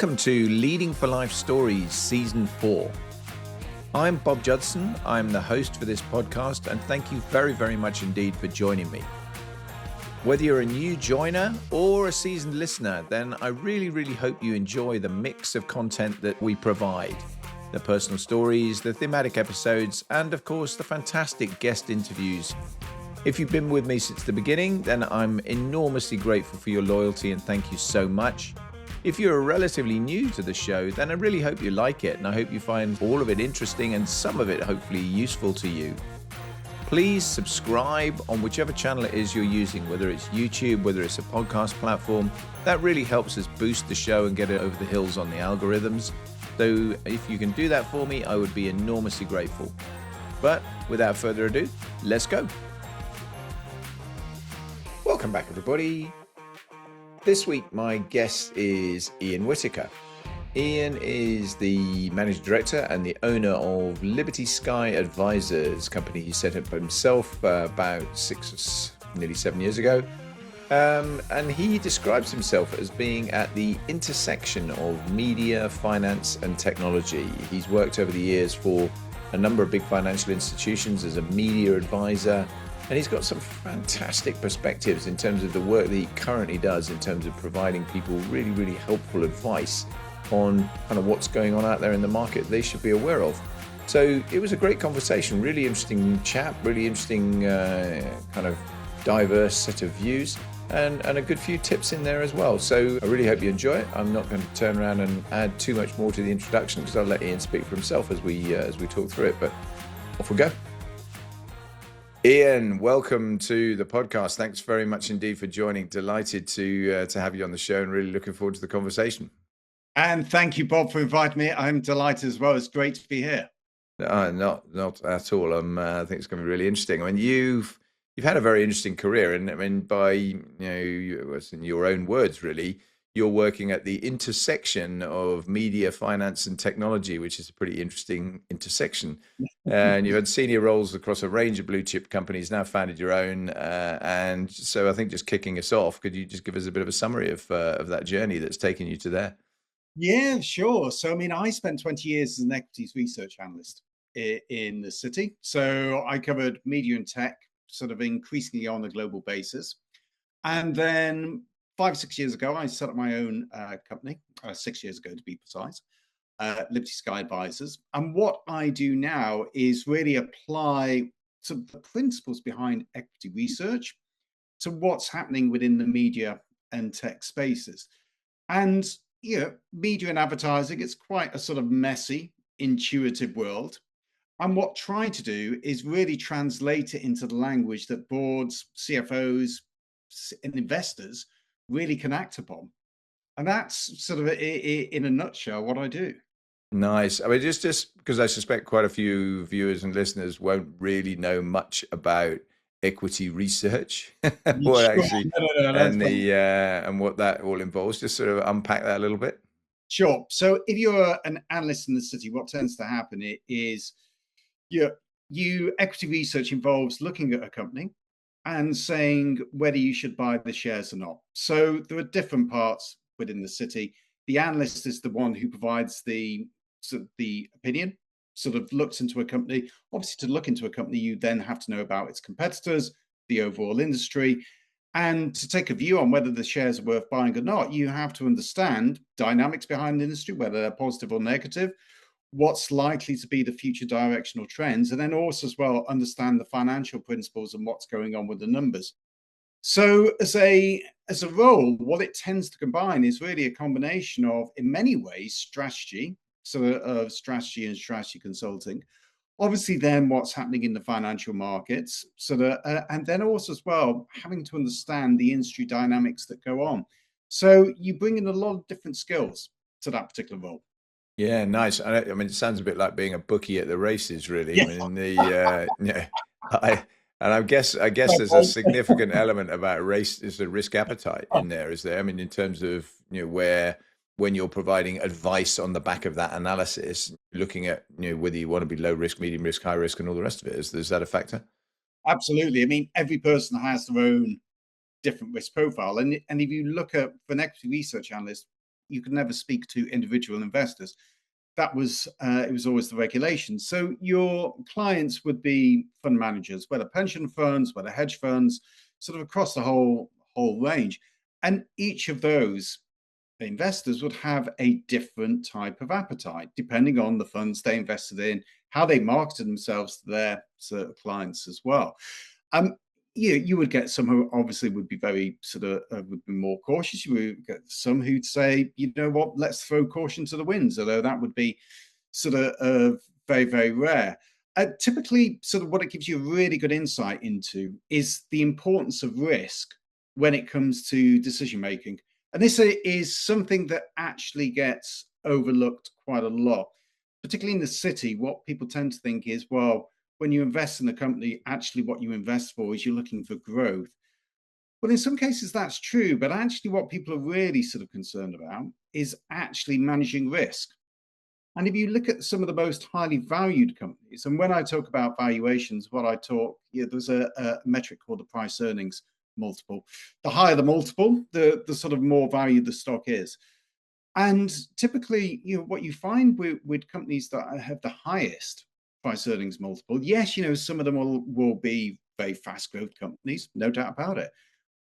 Welcome to Leading for Life Stories Season 4. I'm Bob Judson. I'm the host for this podcast, and thank you very, very much indeed for joining me. Whether you're a new joiner or a seasoned listener, then I really hope you enjoy the mix of content that we provide. The personal stories, the thematic episodes, and of course, the fantastic guest interviews. If you've been with me since the beginning, then I'm enormously grateful for your loyalty and thank you so much. If you're relatively new to the show, then I really hope you like it and I hope you find all of it interesting and some of it hopefully useful to you. Please subscribe on whichever channel it is you're using, whether it's YouTube, whether it's a podcast platform. That really helps us boost the show and get it over the hills on the algorithms. So if you can do that for me, I would be enormously grateful. But without further ado, let's go. Welcome back, everybody. This week, my guest is Ian Whittaker. Ian is the managing director and the owner of Liberty Sky Advisors, company he set up himself about nearly 7 years ago. And he describes himself as being at the intersection of media, finance, and technology. He's worked over the years for a number of big financial institutions as a media advisor. And he's got some fantastic perspectives in terms of the work that he currently does in terms of providing people really helpful advice on kind of what's going on out there in the market they should be aware of. So it was a great conversation, really interesting chat, really interesting kind of diverse set of views and a good few tips in there as well. So I really hope you enjoy it. I'm not going to turn around and add too much more to the introduction because I'll let Ian speak for himself as we talk through it, but off we go. Ian, welcome to the podcast. Thanks very much indeed for joining. Delighted to have you on the show and really looking forward to the conversation. And thank you, Bob, for inviting me. I'm delighted as well. It's great to be here. Not at all. I think it's going to be really interesting. I mean, you've had a very interesting career, and I mean, by in your own words, really, you're working at the intersection of media, finance, and technology, which is a pretty interesting intersection. And you've had senior roles across a range of blue chip companies, now founded your own. And so I think just kicking us off, could you just give us a bit of a summary of that journey that's taken you to there? Yeah, sure. So, I mean, I spent 20 years as an equities research analyst in the City. So I covered media and tech sort of increasingly on a global basis. And then 5 or 6 years ago, I set up my own company, 6 years ago to be precise, Liberty Sky Advisors. And what I do now is really apply some of the principles behind equity research to what's happening within the media and tech spaces. And, media and advertising, it's quite a sort of messy, intuitive world. And what I try to do is really translate it into the language that boards, CFOs, and investors really can act upon. And that's sort of in a nutshell what I do. Nice. I mean, just because I suspect quite a few viewers and listeners won't really know much about equity research, what actually and what that all involves. Just sort of unpack that a little bit. Sure. So if you're an analyst in the City, what tends to happen is you equity research involves looking at a company and saying whether you should buy the shares or not. So there are different parts within the City. The analyst is the one who provides the opinion, sort of looks into a company. Obviously, to look into a company, you then have to know about its competitors, the overall industry, and to take a view on whether the shares are worth buying or not, you have to understand dynamics behind the industry, whether they're positive or negative, what's likely to be the future directional trends, and then also as well understand the financial principles and what's going on with the numbers. So as a role, what it tends to combine is really a combination of, in many ways, strategy, sort of strategy and strategy consulting, obviously then what's happening in the financial markets, and then also as well having to understand the industry dynamics that go on. So you bring in a lot of different skills to that particular role. Yeah, nice. I mean, it sounds a bit like being a bookie at the races, really. Yeah. I mean, I guess there's a significant element about race. There's a risk appetite in there, is there? I mean, in terms of where when you're providing advice on the back of that analysis, looking at whether you want to be low risk, medium risk, high risk, and all the rest of it. Is that a factor? Absolutely. I mean, every person has their own different risk profile, and if you look at for an equity research analyst, you could never speak to individual investors. That was it was always the regulation. So your clients would be fund managers, whether pension funds, whether hedge funds, sort of across the whole range. And each of those investors would have a different type of appetite depending on the funds they invested in, how they marketed themselves to their sort of clients as well. Um, you would get some who obviously would be very sort of would be more cautious. You would get some who'd say, you know what, let's throw caution to the winds, although that would be sort of very, very rare. Typically, sort of what it gives you a really good insight into is the importance of risk when it comes to decision making. And this is something that actually gets overlooked quite a lot, particularly in the city. What people tend to think is, well, when you invest in a company, actually what you invest for is you're looking for growth. Well, in some cases that's true, but actually what people are really sort of concerned about is actually managing risk. And if you look at some of the most highly valued companies, and when I talk about valuations, what I talk, there's a metric called the price earnings multiple. The higher the multiple, the sort of more valued the stock is. And typically, what you find with companies that have the highest price earnings multiple, yes, some of them will be very fast growth companies, no doubt about it.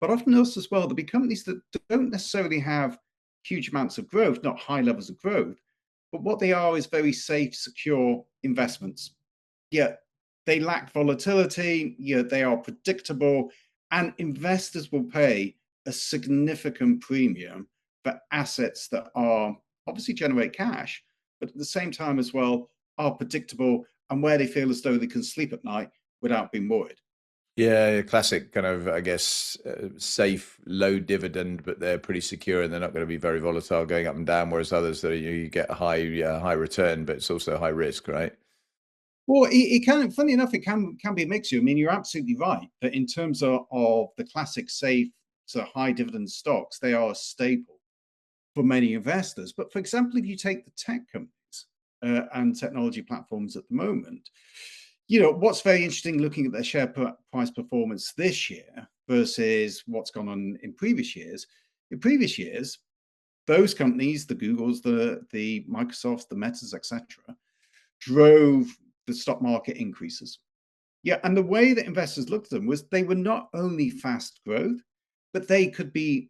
But often else as well, there'll be companies that don't necessarily have huge amounts of growth, not high levels of growth, but what they are is very safe, secure investments. Yeah, they lack volatility, they are predictable, and investors will pay a significant premium for assets that are obviously generate cash, but at the same time as well are predictable and where they feel as though they can sleep at night without being worried. Yeah, classic kind of, I guess, safe, low dividend, but they're pretty secure and they're not going to be very volatile going up and down. Whereas others that you get a high return, but it's also high risk, right? Well, it can, funny enough, it can be a mixture. I mean, you're absolutely right that in terms of the classic safe, so high dividend stocks, they are a staple for many investors. But for example, if you take the tech companies and technology platforms at the moment, what's very interesting looking at their share price performance this year versus what's gone on in previous years. In previous years, those companies, the Googles, the Microsofts, the Metas, etc., drove the stock market increases. Yeah, and the way that investors looked at them was they were not only fast growth, but they could be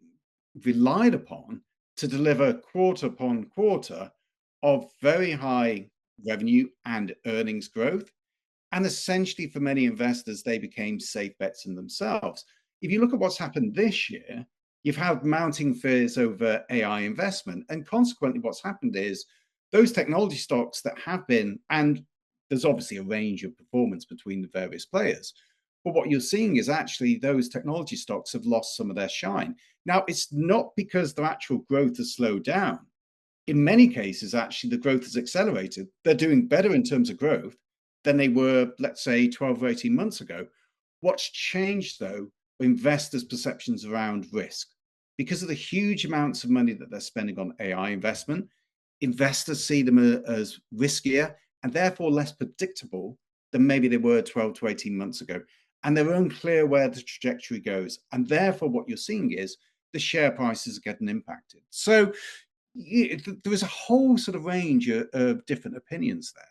relied upon to deliver quarter upon quarter of very high revenue and earnings growth. And essentially, for many investors, they became safe bets in themselves. If you look at what's happened this year, you've had mounting fears over AI investment. And consequently, what's happened is those technology stocks that have been, and there's obviously a range of performance between the various players. But what you're seeing is actually those technology stocks have lost some of their shine. Now, it's not because their actual growth has slowed down. In many cases, actually, the growth has accelerated. They're doing better in terms of growth than they were, let's say, 12 or 18 months ago. What's changed, though, are investors' perceptions around risk. Because of the huge amounts of money that they're spending on AI investment, investors see them as riskier and therefore less predictable than maybe they were 12 to 18 months ago. And they're unclear where the trajectory goes. And therefore, what you're seeing is the share prices are getting impacted. So there is a whole sort of range of different opinions there.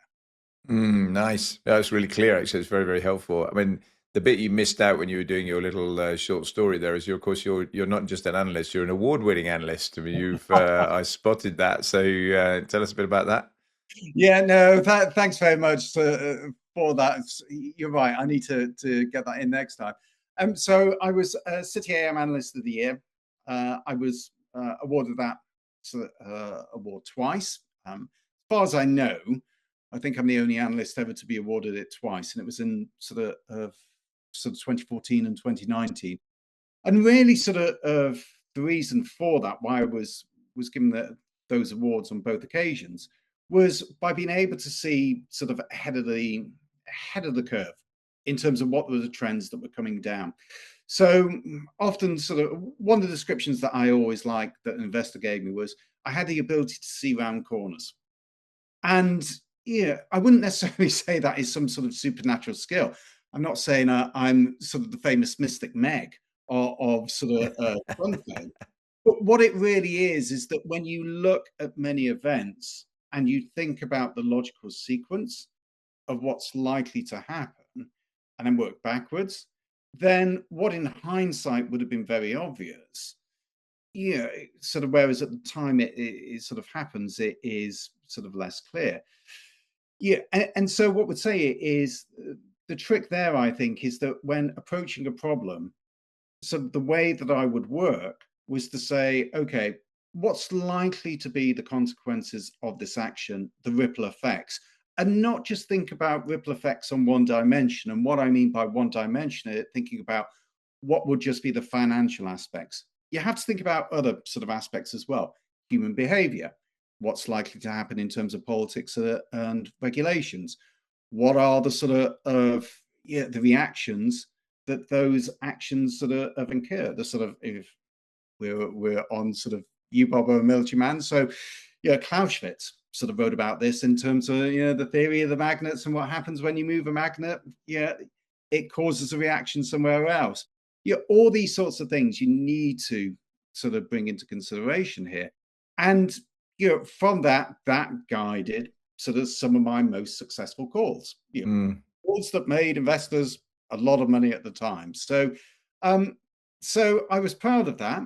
Nice. That's really clear, actually. It's very, very helpful. I mean, the bit you missed out when you were doing your little short story there is, of course, you're not just an analyst; you're an award-winning analyst. I mean, I spotted that. So tell us a bit about that. Yeah, no, thanks very much for that. You're right. I need to get that in next time. So I was City AM Analyst of the Year. I was awarded that award twice. As far as I know, I think I'm the only analyst ever to be awarded it twice, and it was in sort of 2014 and 2019. And really, the reason for that, why I was given those awards on both occasions, was by being able to see sort of ahead of the curve in terms of what were the trends that were coming down. So often, sort of one of the descriptions that I always liked that an investor gave me was I had the ability to see round corners. And yeah, I wouldn't necessarily say that is some sort of supernatural skill. I'm not saying I'm sort of the famous mystic Meg of sort of fun thing. But what it really is that when you look at many events and you think about the logical sequence of what's likely to happen and then work backwards, then what in hindsight would have been very obvious, sort of, whereas at the time it sort of happens, it is sort of less clear. Yeah, and so what would say is the trick there, I think, is that when approaching a problem, so the way that I would work was to say, okay, what's likely to be the consequences of this action, the ripple effects, and not just think about ripple effects on one dimension. And what I mean by one dimension, thinking about what would just be the financial aspects. You have to think about other sort of aspects as well. Human behavior, what's likely to happen in terms of politics and regulations. What are the sort of the reactions that those actions sort of have incurred? The sort of, if we're on sort of you, Bob, are a military man, so Clausewitz sort of wrote about this in terms of the theory of the magnets and what happens when you move a magnet. It causes a reaction somewhere else. All these sorts of things you need to sort of bring into consideration here, and from that guided sort of some of my most successful calls. Calls that made investors a lot of money at the time. So I was proud of that.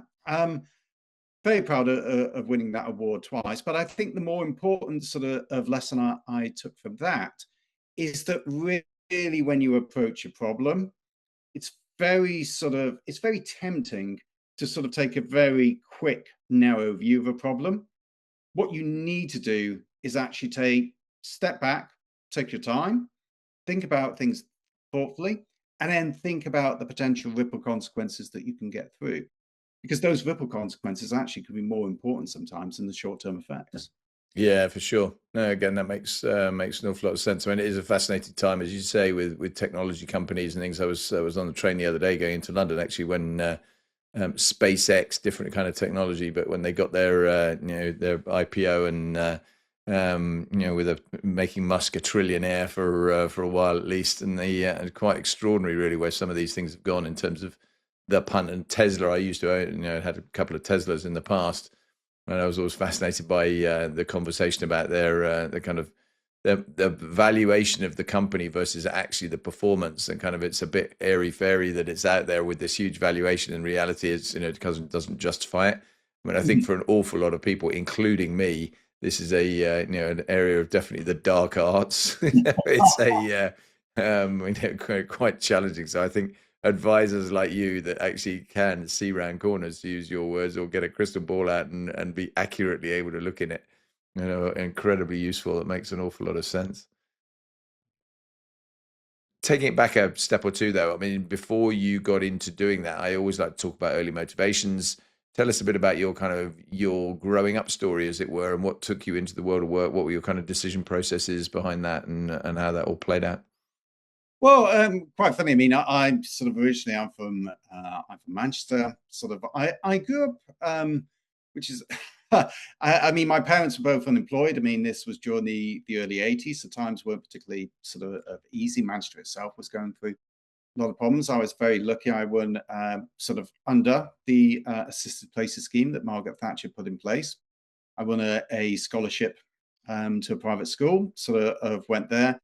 Very proud of winning that award twice. But I think the more important sort of lesson I took from that is that really when you approach a problem, it's very tempting to sort of take a very quick, narrow view of a problem. What you need to do is actually step back, take your time, think about things thoughtfully, and then think about the potential ripple consequences that you can get through. Because those ripple consequences actually could be more important sometimes than the short-term effects. Yeah, for sure. No, again, that makes an awful lot of sense. I mean, it is a fascinating time, as you say, with technology companies and things. I was on the train the other day going into London, actually, when SpaceX, different kind of technology, but when they got their their IPO and with making Musk a trillionaire for a while at least, and quite extraordinary really where some of these things have gone in terms of the punt. And Tesla, I used to had a couple of Teslas in the past, and I was always fascinated by the conversation about the kind of the valuation of the company versus actually the performance, and kind of it's a bit airy fairy that it's out there with this huge valuation. In reality, it's it doesn't justify it. I mean, I think for an awful lot of people, including me, this is an area of definitely the dark arts. It's quite challenging. So I think advisors like you that actually can see round corners, to use your words, or get a crystal ball out and be accurately able to look in it, incredibly useful. It makes an awful lot of sense. Taking it back a step or two, though, I mean, before you got into doing that, I always like to talk about early motivations. Tell us a bit about your growing up story, as it were, and what took you into the world of work. What were your kind of decision processes behind that, and how that all played out? Well, quite funny. I mean, I'm sort of originally I'm from Manchester. Sort of, I grew up, which is, I mean, my parents were both unemployed. I mean, this was during the early '80s, so times weren't particularly sort of easy. Manchester itself was going through a lot of problems. I was very lucky. I won sort of under the assisted places scheme that Margaret Thatcher put in place. I won a scholarship to a private school. Sort of went there.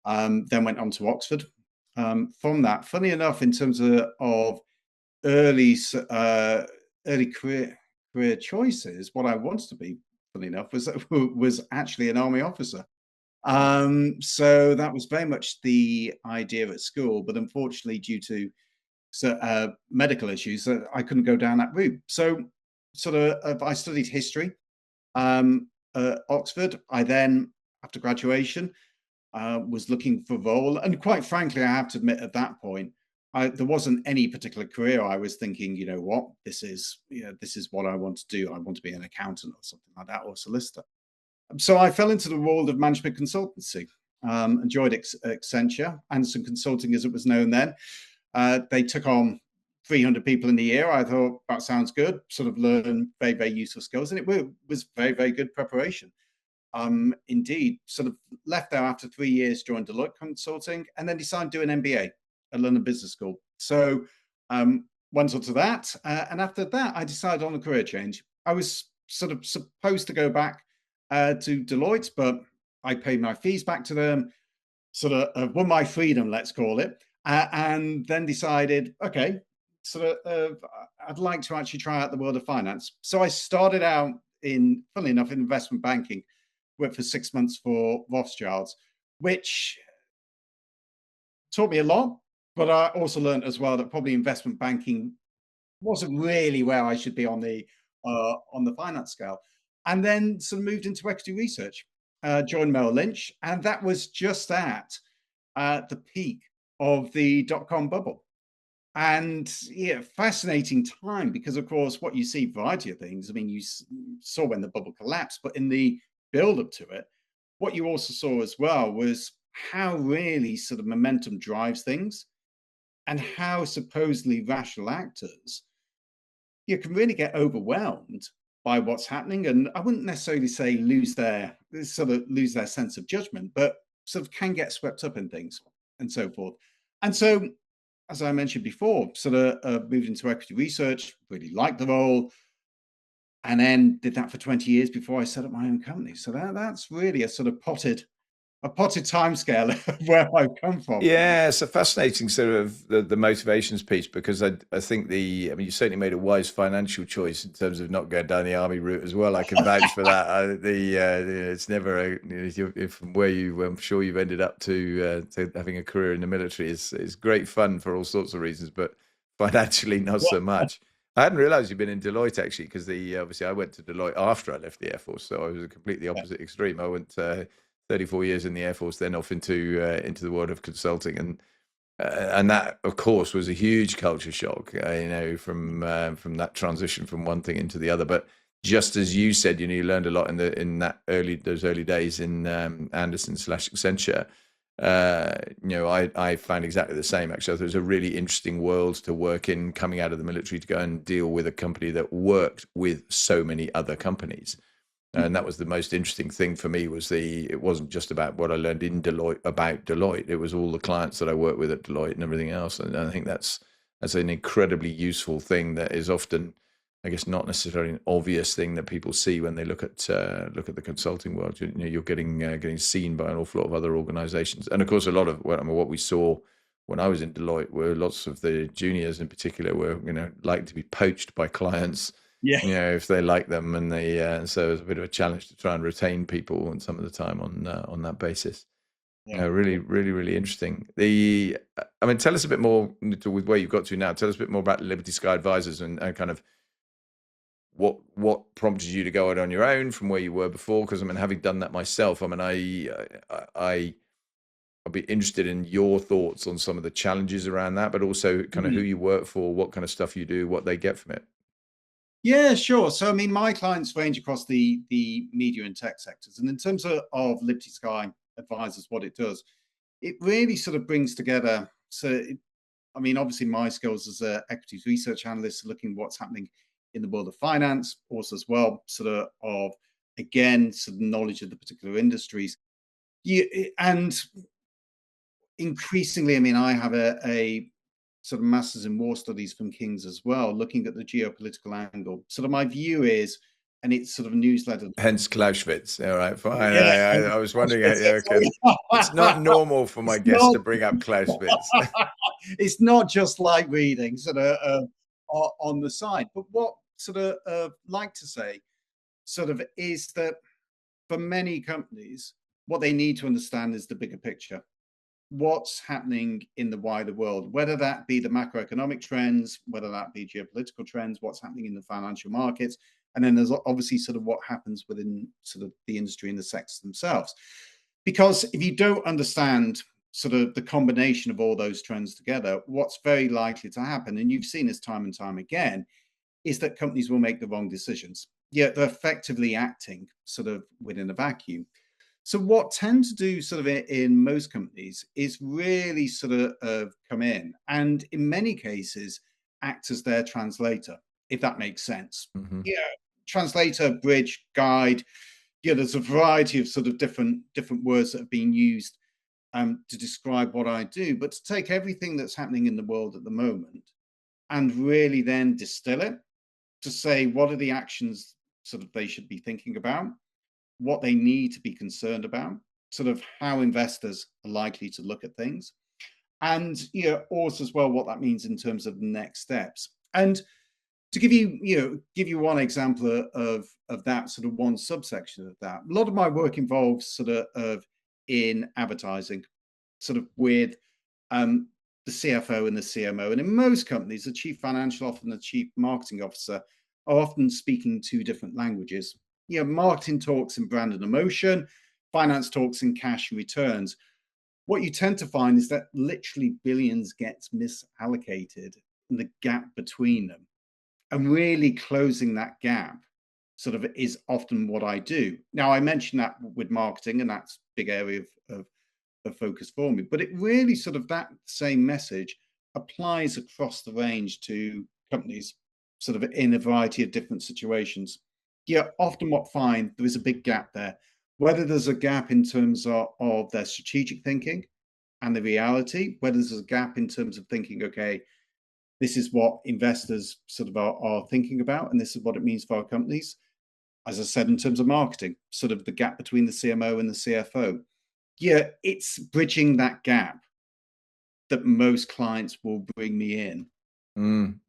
Then went on to Oxford. From that, funny enough, in terms of early career choices, what I wanted to be, funny enough, was actually an army officer. So that was very much the idea at school, but unfortunately, due to medical issues, I couldn't go down that route. So, I studied history at Oxford. I then, after graduation, was looking for a role, and quite frankly, I have to admit, at that point, there wasn't any particular career. I was thinking, what, this is what I want to do. I want to be an accountant or something like that, or a solicitor. So I fell into the world of management consultancy. Enjoyed Accenture, Anderson Consulting, as it was known then. They took on 300 people in a year. I thought that sounds good. Sort of learn very, very useful skills, and it was very, very good preparation. Indeed, sort of left there after 3 years, joined Deloitte Consulting, and then decided to do an MBA at London Business School. So went on to that. And after that, I decided on a career change. I was sort of supposed to go back to Deloitte, but I paid my fees back to them, sort of won my freedom, let's call it, and then decided, okay, I'd like to actually try out the world of finance. So I started out funnily enough, in investment banking, worked for 6 months for Rothschilds, which taught me a lot. But I also learned as well that probably investment banking wasn't really where I should be on the finance scale. And then sort of moved into equity research, joined Merrill Lynch, and that was just at the peak of the dot-com bubble. And yeah, fascinating time because, of course, what you see, variety of things. I mean, you saw when the bubble collapsed, but in the build up to it, what you also saw as well was how really sort of momentum drives things and how supposedly rational actors you can really get overwhelmed by what's happening. And I wouldn't necessarily say lose their sense of judgment, but sort of can get swept up in things and so forth. And so, as I mentioned before, sort of moved into equity research, really liked the role, and then did that for 20 years before I set up my own company. So that's really a sort of potted timescale of where I've come from. Yeah, it's a fascinating sort of the motivations piece because I think I mean, you certainly made a wise financial choice in terms of not going down the army route as well. I can vouch for that. It's never from where I'm sure you've ended up to having a career in the military is great fun for all sorts of reasons, but financially not so much. I hadn't realized you'd been in Deloitte actually, because obviously I went to Deloitte after I left the Air Force, so I was a completely opposite extreme. I went 34 years in the Air Force, then off into the world of consulting, and that, of course, was a huge culture shock. From that transition from one thing into the other. But just as you said, you learned a lot in those early days in Anderson/Accenture. I found exactly the same. Actually, there was a really interesting world to work in coming out of the military to go and deal with a company that worked with so many other companies. And that was the most interesting thing for me. It wasn't just about what I learned in Deloitte about Deloitte. It was all the clients that I worked with at Deloitte and everything else. And I think that's an incredibly useful thing that is often, I guess, not necessarily an obvious thing that people see when they look at the consulting world. You're getting seen by an awful lot of other organizations. And of course, a lot of what we saw when I was in Deloitte were lots of the juniors in particular were, like to be poached by clients. Yeah. If they like them, and so it's a bit of a challenge to try and retain people, and some of the time on that basis. Really, really, really interesting. Tell us a bit more with where you've got to now. Tell us a bit more about Liberty Sky Advisors and kind of what prompted you to go out on your own from where you were before. Because having done that myself, I'd be interested in your thoughts on some of the challenges around that, but also kind of who you work for, what kind of stuff you do, what they get from it. Yeah, sure. So, my clients range across the media and tech sectors. And in terms of Liberty Sky Advisors, what it does, it really sort of brings together. Obviously, my skills as an equities research analyst, looking at what's happening in the world of finance, also as well, again, knowledge of the particular industries. And increasingly, I have a sort of masters in war studies from King's as well, looking at the geopolitical angle. My view is, and it's sort of newsletter. Hence Clausewitz. All right, fine. Yeah, I was wondering. It's not normal for my guests to bring up Clausewitz. It's not just like reading on the side. But what like to say is that for many companies, what they need to understand is the bigger picture. What's happening in the wider world, whether that be the macroeconomic trends, whether that be geopolitical trends, what's happening in the financial markets. And then there's obviously what happens within the industry and the sectors themselves. Because if you don't understand the combination of all those trends together, what's very likely to happen, and you've seen this time and time again, is that companies will make the wrong decisions. Yet they're effectively acting within a vacuum. So what tends to do in most companies is really come in and in many cases act as their translator, if that makes sense. Mm-hmm. Yeah, translator, bridge, guide. Yeah, there's a variety of different words that have been used to describe what I do. But to take everything that's happening in the world at the moment and really then distill it to say what are the actions sort of they should be thinking about, what they need to be concerned about, sort of how investors are likely to look at things, and also as well what that means in terms of the next steps. And to give you one example of that sort of one subsection of that, a lot of my work involves sort of in advertising, sort of with the CFO and the CMO. And in most companies, the chief financial officer and the chief marketing officer are often speaking two different languages. Marketing talks in brand and emotion, finance talks in cash and returns. What you tend to find is that literally billions gets misallocated and the gap between them. And really closing that gap sort of is often what I do. Now, I mentioned that with marketing, and that's a big area of focus for me, but it really sort of that same message applies across the range to companies sort of in a variety of different situations. Often what find there is a big gap there, whether there's a gap in terms of their strategic thinking and the reality, whether there's a gap in terms of thinking, okay, this is what investors sort of are thinking about, and this is what it means for our companies. As I said, in terms of marketing, sort of the gap between the CMO and the CFO. It's bridging that gap that most clients will bring me in.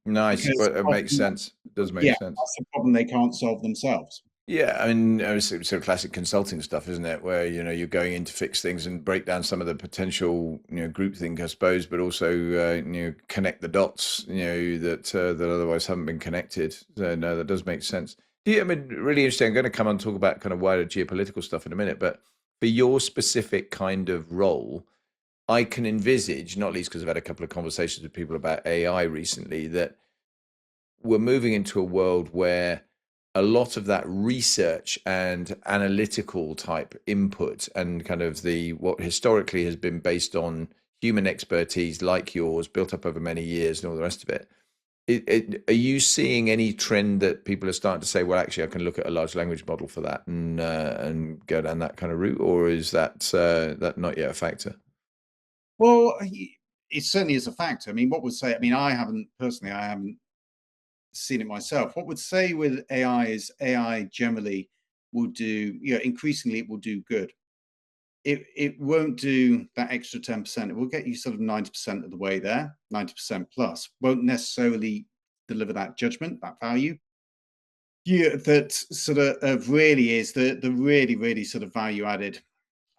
Nice. Because Well, it makes often, sense. It does make sense. that's a problem they can't solve themselves. Yeah, I mean, it's sort of classic consulting stuff, isn't it? Where you're going in to fix things and break down some of the potential groupthink, I suppose, but also connect the dots that otherwise haven't been connected. So no, that does make sense. I mean, really interesting. I'm going to come on and talk about kind of wider geopolitical stuff in a minute, but for your specific kind of role, I can envisage, not least because I've had a couple of conversations with people about AI recently, that we're moving into a world where a lot of that research and analytical type input and kind of what historically has been based on human expertise like yours built up over many years and all the rest of it. Are you seeing any trend that people are starting to say, well, actually, I can look at a large language model for that and go down that kind of route, or is that not yet a factor? Well, it certainly is a factor. I mean, I haven't seen it myself. What would say with AI is AI generally will do, increasingly it will do good. It won't do that extra 10%. It will get you sort of 90% of the way there, 90% plus. Won't necessarily deliver that judgment, that value. That sort of really is the really, really sort of value added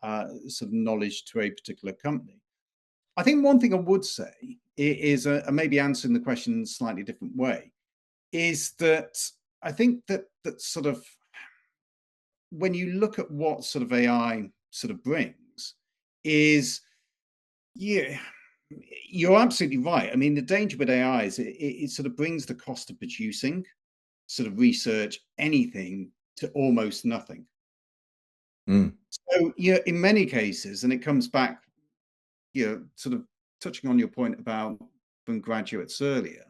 sort of knowledge to a particular company. I think one thing I would say is, maybe answering the question in a slightly different way, is that I think that sort of when you look at what sort of AI sort of brings, is yeah, you're absolutely right. I mean, the danger with AI is it sort of brings the cost of producing sort of research, anything, to almost nothing. Mm. So in many cases, and it comes back, sort of touching on your point about from graduates earlier,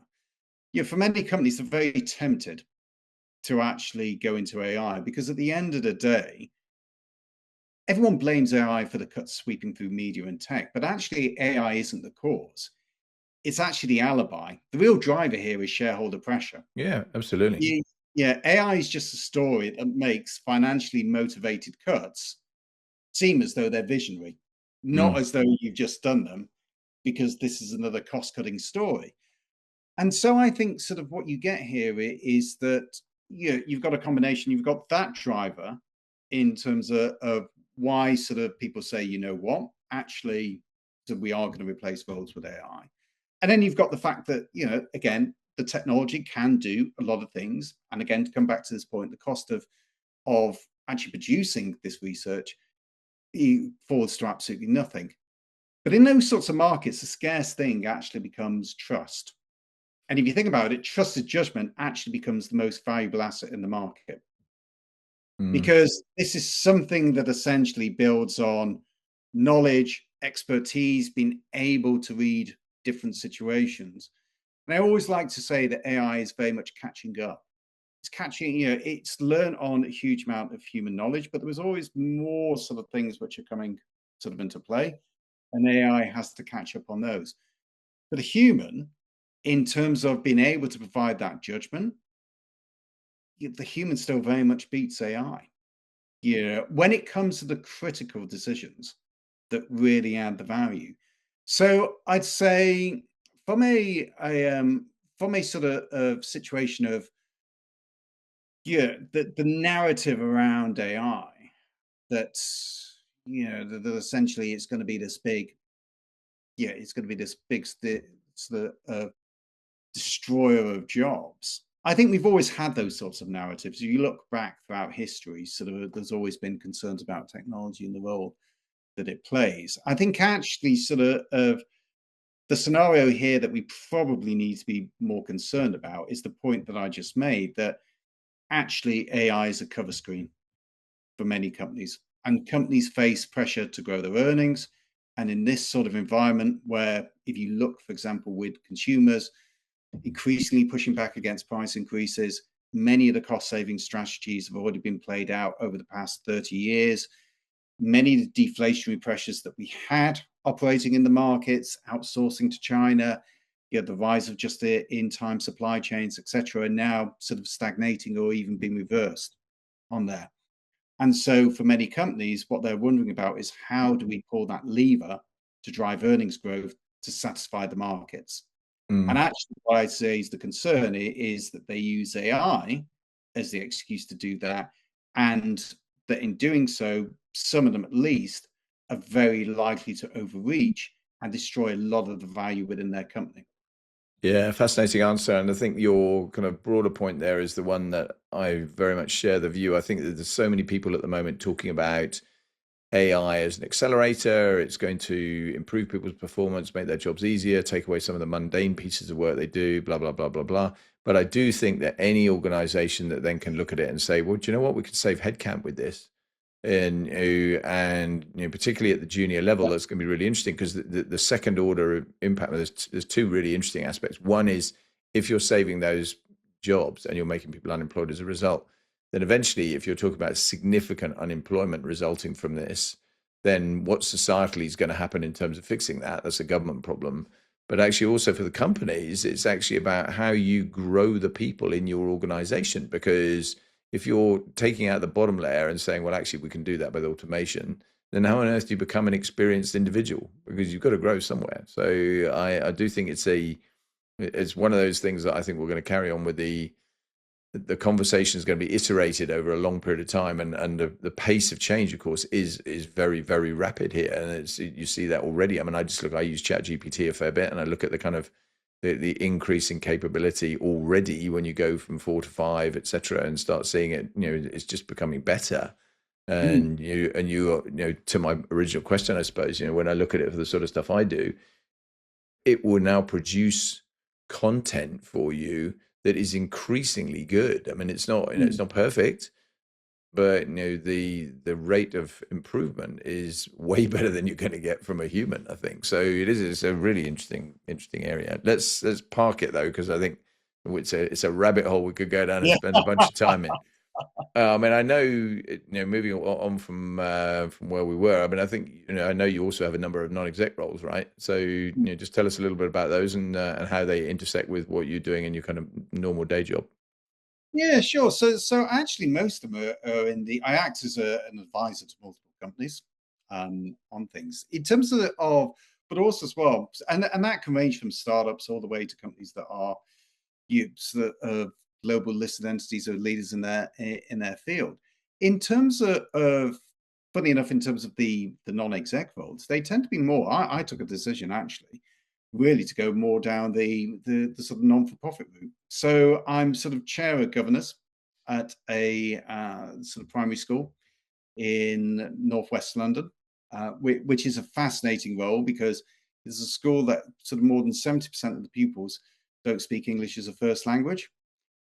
for many companies, they're very tempted to actually go into AI because at the end of the day, everyone blames AI for the cuts sweeping through media and tech, but actually AI isn't the cause. It's actually the alibi. The real driver here is shareholder pressure. Yeah, absolutely. AI is just a story that makes financially motivated cuts seem as though they're visionary, not Mm. as though you've just done them because this is another cost-cutting story. And so I think sort of what you get here is that you've got a combination. You've got that driver in terms of why sort of people say, you know what, actually, so we are going to replace roles with AI. And then you've got the fact that, again, the technology can do a lot of things. And again, to come back to this point, the cost of actually producing this research falls to absolutely nothing. But in those sorts of markets, the scarce thing actually becomes trust. And if you think about it, trusted judgment actually becomes the most valuable asset in the market Mm. because this is something that essentially builds on knowledge, expertise, being able to read different situations. And I always like to say that AI is very much catching up. It's catching, it's learned on a huge amount of human knowledge, but there was always more sort of things which are coming sort of into play, and AI has to catch up on those. But a human in terms of being able to provide that judgment, the human still very much beats AI. Yeah, when it comes to the critical decisions that really add the value. So I'd say from a sort of situation of, yeah, the narrative around AI, that that essentially it's going to be this big, yeah, it's going to be this big sort of destroyer of jobs. I think we've always had those sorts of narratives. If you look back throughout history, sort of there's always been concerns about technology and the role that it plays. I think actually of the scenario here that we probably need to be more concerned about is the point that I just made, that actually AI is a cover screen for many companies, and companies face pressure to grow their earnings. And in this sort of environment, where if you look, for example, with consumers increasingly pushing back against price increases, many of the cost saving strategies have already been played out over the past 30 years. Many of the deflationary pressures that we had operating in the markets, outsourcing to China, the rise of just the in-time supply chains, etc., are now sort of stagnating or even being reversed on there. And so for many companies, what they're wondering about is, how do we pull that lever to drive earnings growth to satisfy the markets? And Mm. actually, what I'd say is the concern is that they use AI as the excuse to do that, and that in doing so, some of them at least are very likely to overreach and destroy a lot of the value within their company. Yeah, fascinating answer. And I think your kind of broader point there is the one that I very much share the view. I think that there's so many people at the moment talking about AI as an accelerator. It's going to improve people's performance, make their jobs easier, take away some of the mundane pieces of work they do, blah, blah, blah, blah, blah. But I do think that any organization that then can look at it and say, well, do you know what? We could save headcount with this. And particularly at the junior level, that's going to be really interesting, because the second order impact, there's two really interesting aspects. One is, if you're saving those jobs and you're making people unemployed as a result, then eventually, if you're talking about significant unemployment resulting from this, then what societally is going to happen in terms of fixing that? That's a government problem. But actually, also for the companies, it's actually about how you grow the people in your organization. Because if you're taking out the bottom layer and saying, well, actually, we can do that with automation, then how on earth do you become an experienced individual? Because you've got to grow somewhere. So I do think it's one of those things that I think we're going to carry on with. The conversation is going to be iterated over a long period of time, and the pace of change, of course, is very, very rapid here, and you see that already. I mean, I use ChatGPT a fair bit, and I look at the kind of the increase in capability already when you go from 4 to 5, etc., and start seeing it. It's just becoming better. Mm. And to my original question, I suppose, when I look at it for the sort of stuff I do, it will now produce content for you that is increasingly good. I mean, it's not, it's Mm. not perfect, but the rate of improvement is way better than you're going to get from a human, I think. So it's a really interesting area. Let's park it though, because I think it's a rabbit hole we could go down and Yeah. spend a bunch of time in. I mean, I know, moving on from where we were. I mean, I think, I know you also have a number of non-exec roles, right? So, just tell us a little bit about those, and how they intersect with what you're doing in your kind of normal day job. Yeah, sure. So actually, most of them are in the. I act as an advisor to multiple companies on things in terms but also as well, and that can range from startups all the way to companies that are global listed entities or leaders in their field. In terms of funny enough, in terms of the non-exec roles, they tend to be more. I took a decision actually, really, to go more down the sort of non-for-profit route. So I'm sort of chair of governors at a sort of primary school in northwest London, which is a fascinating role, because it's a school that sort of more than 70% of the pupils don't speak English as a first language,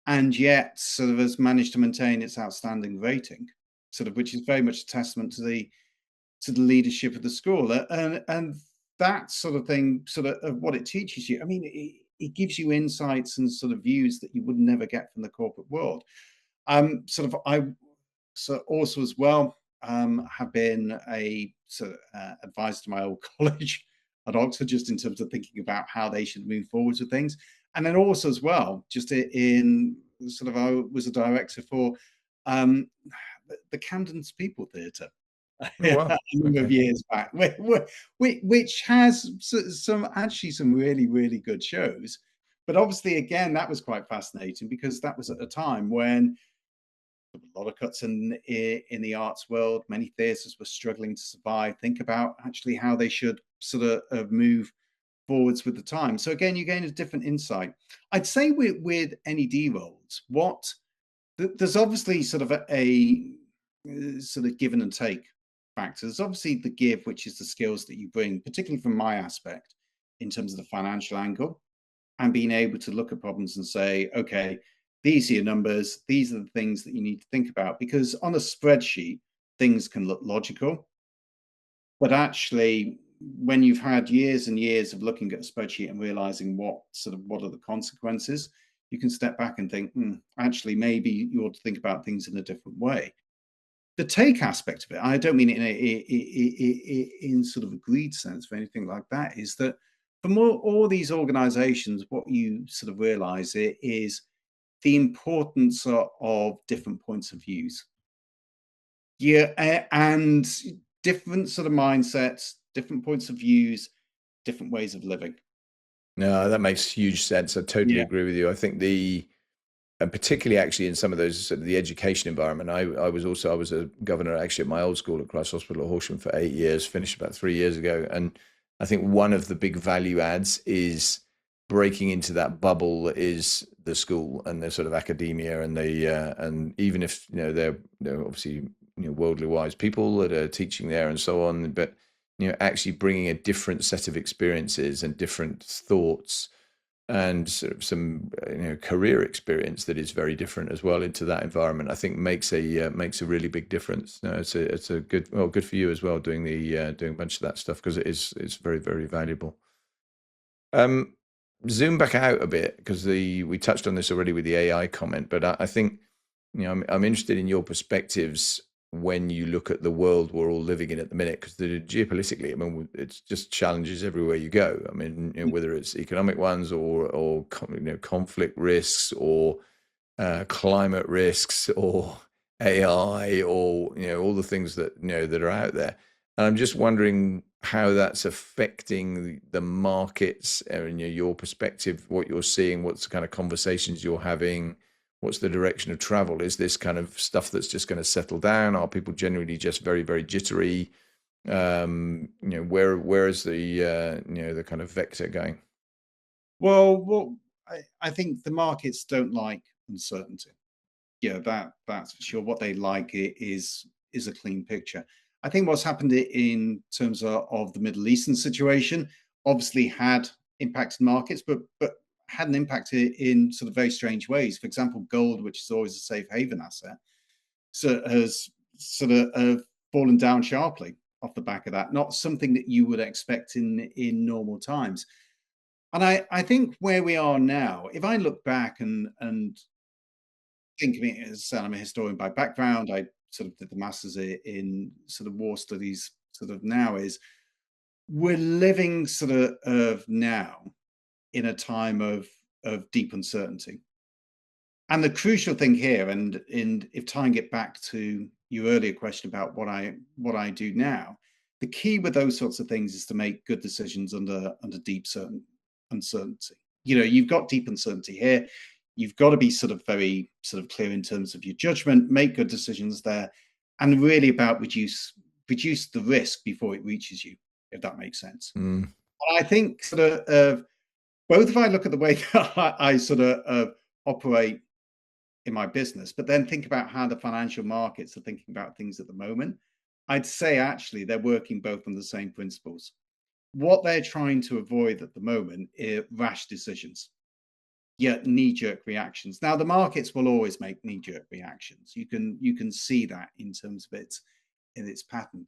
and yet sort of has managed to maintain its outstanding rating, sort of, which is very much a testament to the leadership of the school. And that sort of thing, sort of what it teaches you. I mean, it gives you insights and sort of views that you would never get from the corporate world. I so also as well have been a sort of advisor to my old college at Oxford, just in terms of thinking about how they should move forwards with things. And then also as well, just in sort of, I was a director for um, the Camden's People Theatre Oh a wow. number of Okay. years back, which has some actually some really, really good shows. But obviously, again, that was quite fascinating because that was at a time when a lot of cuts in the arts world. Many theatres were struggling to survive. Think about actually how they should sort of move forwards with the time. So again, you gain a different insight. I'd say with NED roles, there's obviously sort of a sort of give and take factor. There's obviously the give, which is the skills that you bring, particularly from my aspect, in terms of the financial angle and being able to look at problems and say, okay, these are your numbers, these are the things that you need to think about. Because on a spreadsheet, things can look logical, but actually, when you've had years and years of looking at a spreadsheet and realizing what are the consequences, you can step back and think, actually, maybe you ought to think about things in a different way. The take aspect of it, I don't mean it in sort of a greed sense or anything like that, is that for all these organizations, what you sort of realize it is the importance of different points of views. Yeah, and different sort of mindsets, different points of views, different ways of living. No, that makes huge sense. I totally Yeah. agree with you. I think and particularly actually in some of those sort of the education environment. I was a governor actually at my old school at Christ Hospital at Horsham for 8 years, finished about 3 years ago, and I think one of the big value adds is breaking into that bubble that is the school and the sort of academia and the and even if they're obviously worldly wise people that are teaching there and so on, but actually bringing a different set of experiences and different thoughts and sort of some career experience that is very different as well into that environment. I think makes a really big difference. No, it's a good for you as well doing doing a bunch of that stuff because it's very very valuable. Um, Zoom back out a bit because the we touched on this already with the AI comment, but I think I'm interested in your perspectives when you look at the world we're all living in at the minute, because geopolitically, I mean, it's just challenges everywhere you go. I mean, whether it's economic ones or conflict risks or climate risks or AI or all the things that that are out there. And I'm just wondering how that's affecting the markets and your perspective, what you're seeing, what's the kind of conversations you're having, what's the direction of travel? Is this kind of stuff that's just going to settle down? Are people generally just very, very jittery? Where is the the kind of vector going? Well, I think the markets don't like uncertainty. Yeah, that's for sure. What they like is a clean picture. I think what's happened in terms of the Middle Eastern situation obviously had impacted markets, but had an impact in sort of very strange ways. For example, gold, which is always a safe haven asset, so has sort of fallen down sharply off the back of that. Not something that you would expect in normal times. And I think where we are now, if I look back and think of it as I'm a historian by background, I sort of did the masters in sort of war studies. Sort of now is we're living of now in a time of deep uncertainty. And the crucial thing here, and if tying it back to your earlier question about what I do now, the key with those sorts of things is to make good decisions under deep certain uncertainty. You've got deep uncertainty here. You've got to be sort of very sort of clear in terms of your judgment, make good decisions there, and really about reduce the risk before it reaches you, if that makes sense. Mm. And I think both if I look at the way that I sort of operate in my business, but then think about how the financial markets are thinking about things at the moment, I'd say actually they're working both on the same principles. What they're trying to avoid at the moment are rash decisions, yet knee-jerk reactions. Now, the markets will always make knee-jerk reactions. You can see that in terms of its pattern.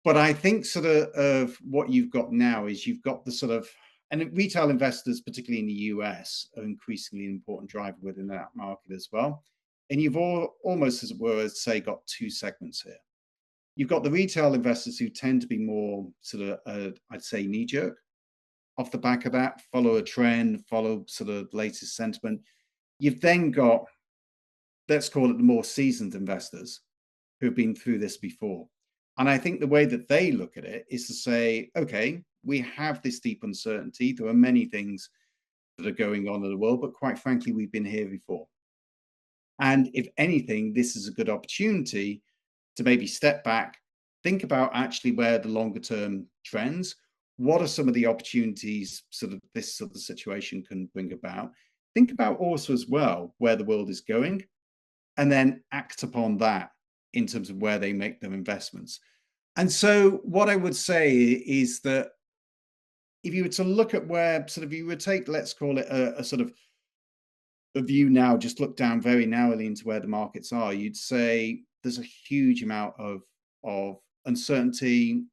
But I think of what you've got now is you've got the and retail investors, particularly in the US, are increasingly an important driver within that market as well. And you've almost, as it were, say, got two segments here. You've got the retail investors who tend to be more sort of, I'd say, knee-jerk off the back of that, follow a trend, follow sort of latest sentiment. You've then got, let's call it the more seasoned investors who've been through this before. And I think the way that they look at it is to say, okay, we have this deep uncertainty. There are many things that are going on in the world, but quite frankly, we've been here before. And if anything, this is a good opportunity to maybe step back, think about actually where the longer term trends, what are some of the opportunities sort of this sort of situation can bring about. Think about also as well where the world is going, and then act upon that in terms of where they make their investments. And so what I would say is that if you were to look at where sort of you would take, let's call it a sort of a view now, just look down very narrowly into where the markets are, you'd say there's a huge amount of uncertainty.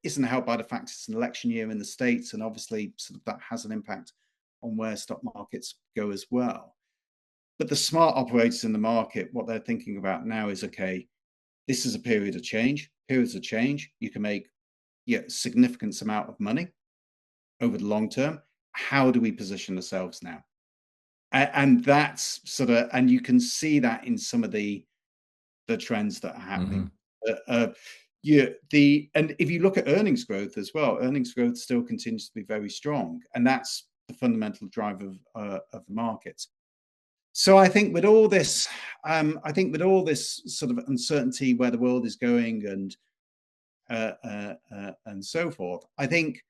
Isn't helped by the fact it's an election year in the States, and obviously sort of that has an impact on where stock markets go as well. But the smart operators in the market, what they're thinking about now is, okay, this is a period of change. Periods of change, you can make significant amount of money over the long term. How do we position ourselves now? And that's sort of, and you can see that in some of the trends that are happening. And if you look at earnings growth as well, earnings growth still continues to be very strong, and that's the fundamental driver of the markets. So I think with all this, sort of uncertainty where the world is going and so forth, I think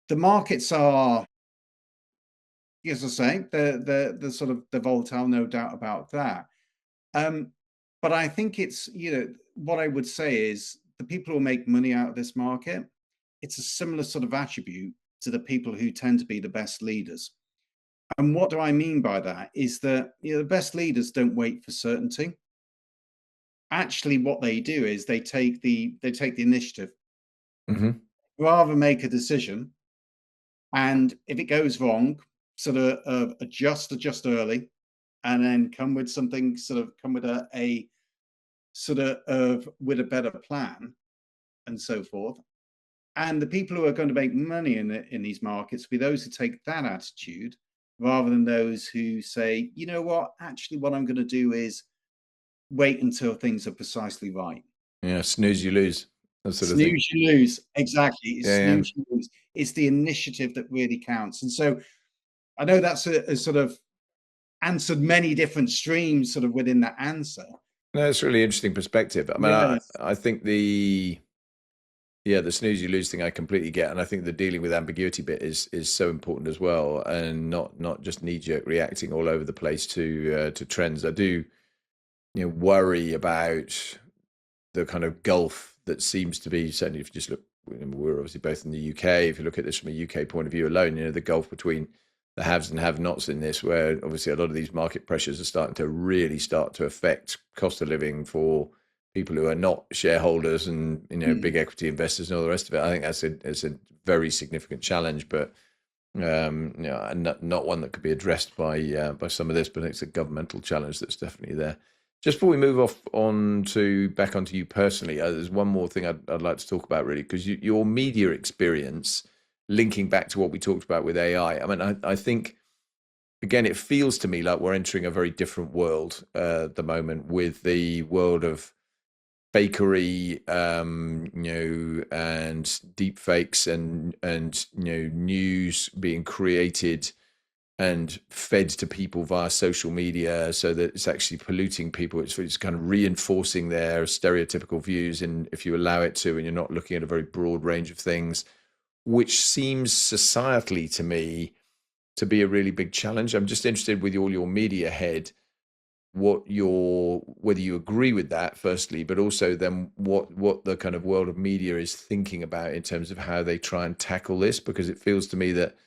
the markets are, as I say, the sort of the volatile, no doubt about that. But I think it's, what I would say is the people who make money out of this market, it's a similar sort of attribute to the people who tend to be the best leaders. And what do I mean by that is that the best leaders don't wait for certainty. Actually, what they do is they take the initiative, rather make a decision, and if it goes wrong, sort of adjust early, and then come with something, come with a sort of with a better plan, and so forth. And the people who are going to make money in these markets will be those who take that attitude, rather than those who say, you know what, actually what I'm going to do is wait until things are precisely right. Yeah, snooze, you lose. That sort of thing. Snooze, you lose. Exactly. It's snooze, you lose. It's the initiative that really counts. And so I know that's a sort of answered many different streams sort of within that answer. No, it's a really interesting perspective. I mean, I think the snooze you lose thing I completely get, and I think the dealing with ambiguity bit is so important as well, and not just knee jerk reacting all over the place to trends. I do worry about the kind of gulf that seems to be, certainly if you just look, we're obviously both in the UK. If you look at this from a UK point of view alone, the gulf between the haves and have-nots in this, where obviously a lot of these market pressures are starting to really start to affect cost of living for people who are not shareholders and big equity investors and all the rest of it. I think it's a very significant challenge, but not one that could be addressed by some of this, but it's a governmental challenge that's definitely there. Just before we move back onto you personally, there's one more thing I'd like to talk about, really, because your media experience, linking back to what we talked about with AI. I mean, I think, again, it feels to me like we're entering a very different world at the moment, with the world of fakery, and deep fakes and news being created and fed to people via social media, so that it's actually polluting people. It's kind of reinforcing their stereotypical views, and if you allow it to, and you're not looking at a very broad range of things, which seems societally to me to be a really big challenge. I'm just interested, with all your media head, whether you agree with that, firstly, but also then what the kind of world of media is thinking about in terms of how they try and tackle this, because it feels to me that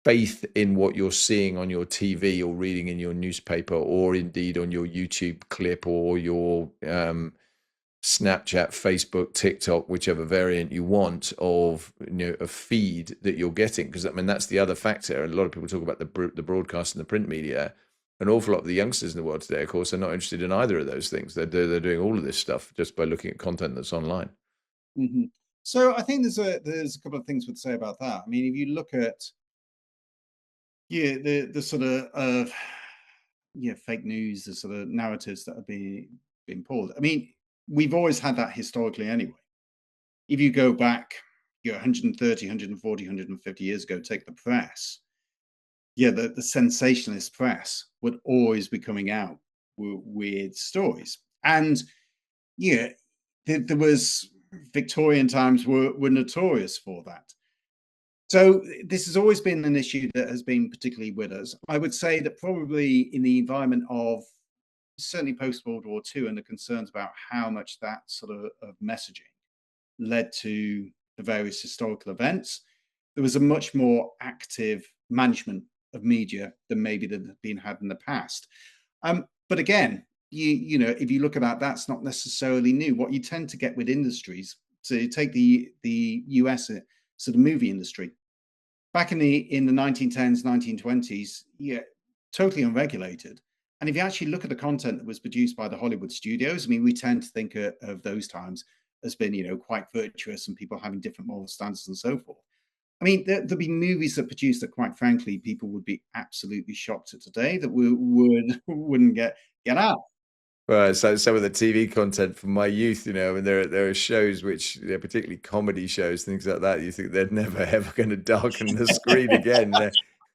faith in what you're seeing on your TV or reading in your newspaper, or indeed on your YouTube clip or your Snapchat, Facebook, TikTok, whichever variant you want of a feed that you're getting. Because I mean, that's the other factor. A lot of people talk about the broadcast and the print media. an awful lot of the youngsters in the world today, of course, are not interested in either of those things. They're doing all of this stuff just by looking at content that's online. Mm-hmm. So I think there's a couple of things we'd say about that. I mean, if you look at the sort of fake news, the sort of narratives that are being pulled. I mean, we've always had that historically anyway. If you go back, 130, 140, 150 years ago, take the press. Yeah, the sensationalist press would always be coming out with weird stories. And yeah, there was Victorian times were notorious for that. So this has always been an issue that has been particularly with us. I would say that probably in the environment of certainly post World War II and the concerns about how much that sort of messaging led to the various historical events, there was a much more active management of media than maybe that had been had in the past. But again, you know, if you look at that, that's not necessarily new. What you tend to get with industries, to take the US sort of movie industry, back in the 1910s, 1920s, yeah, totally unregulated. And if you actually look at the content that was produced by the Hollywood studios, I mean, we tend to think of those times as being, you know, quite virtuous and people having different moral standards and so forth. I mean, there'd be movies that produced that, quite frankly, people would be absolutely shocked at today that wouldn't get out. Well, so some of the TV content from my youth, you know, and there are shows which, they're particularly comedy shows, things like that. You think they're never ever going to darken the screen again.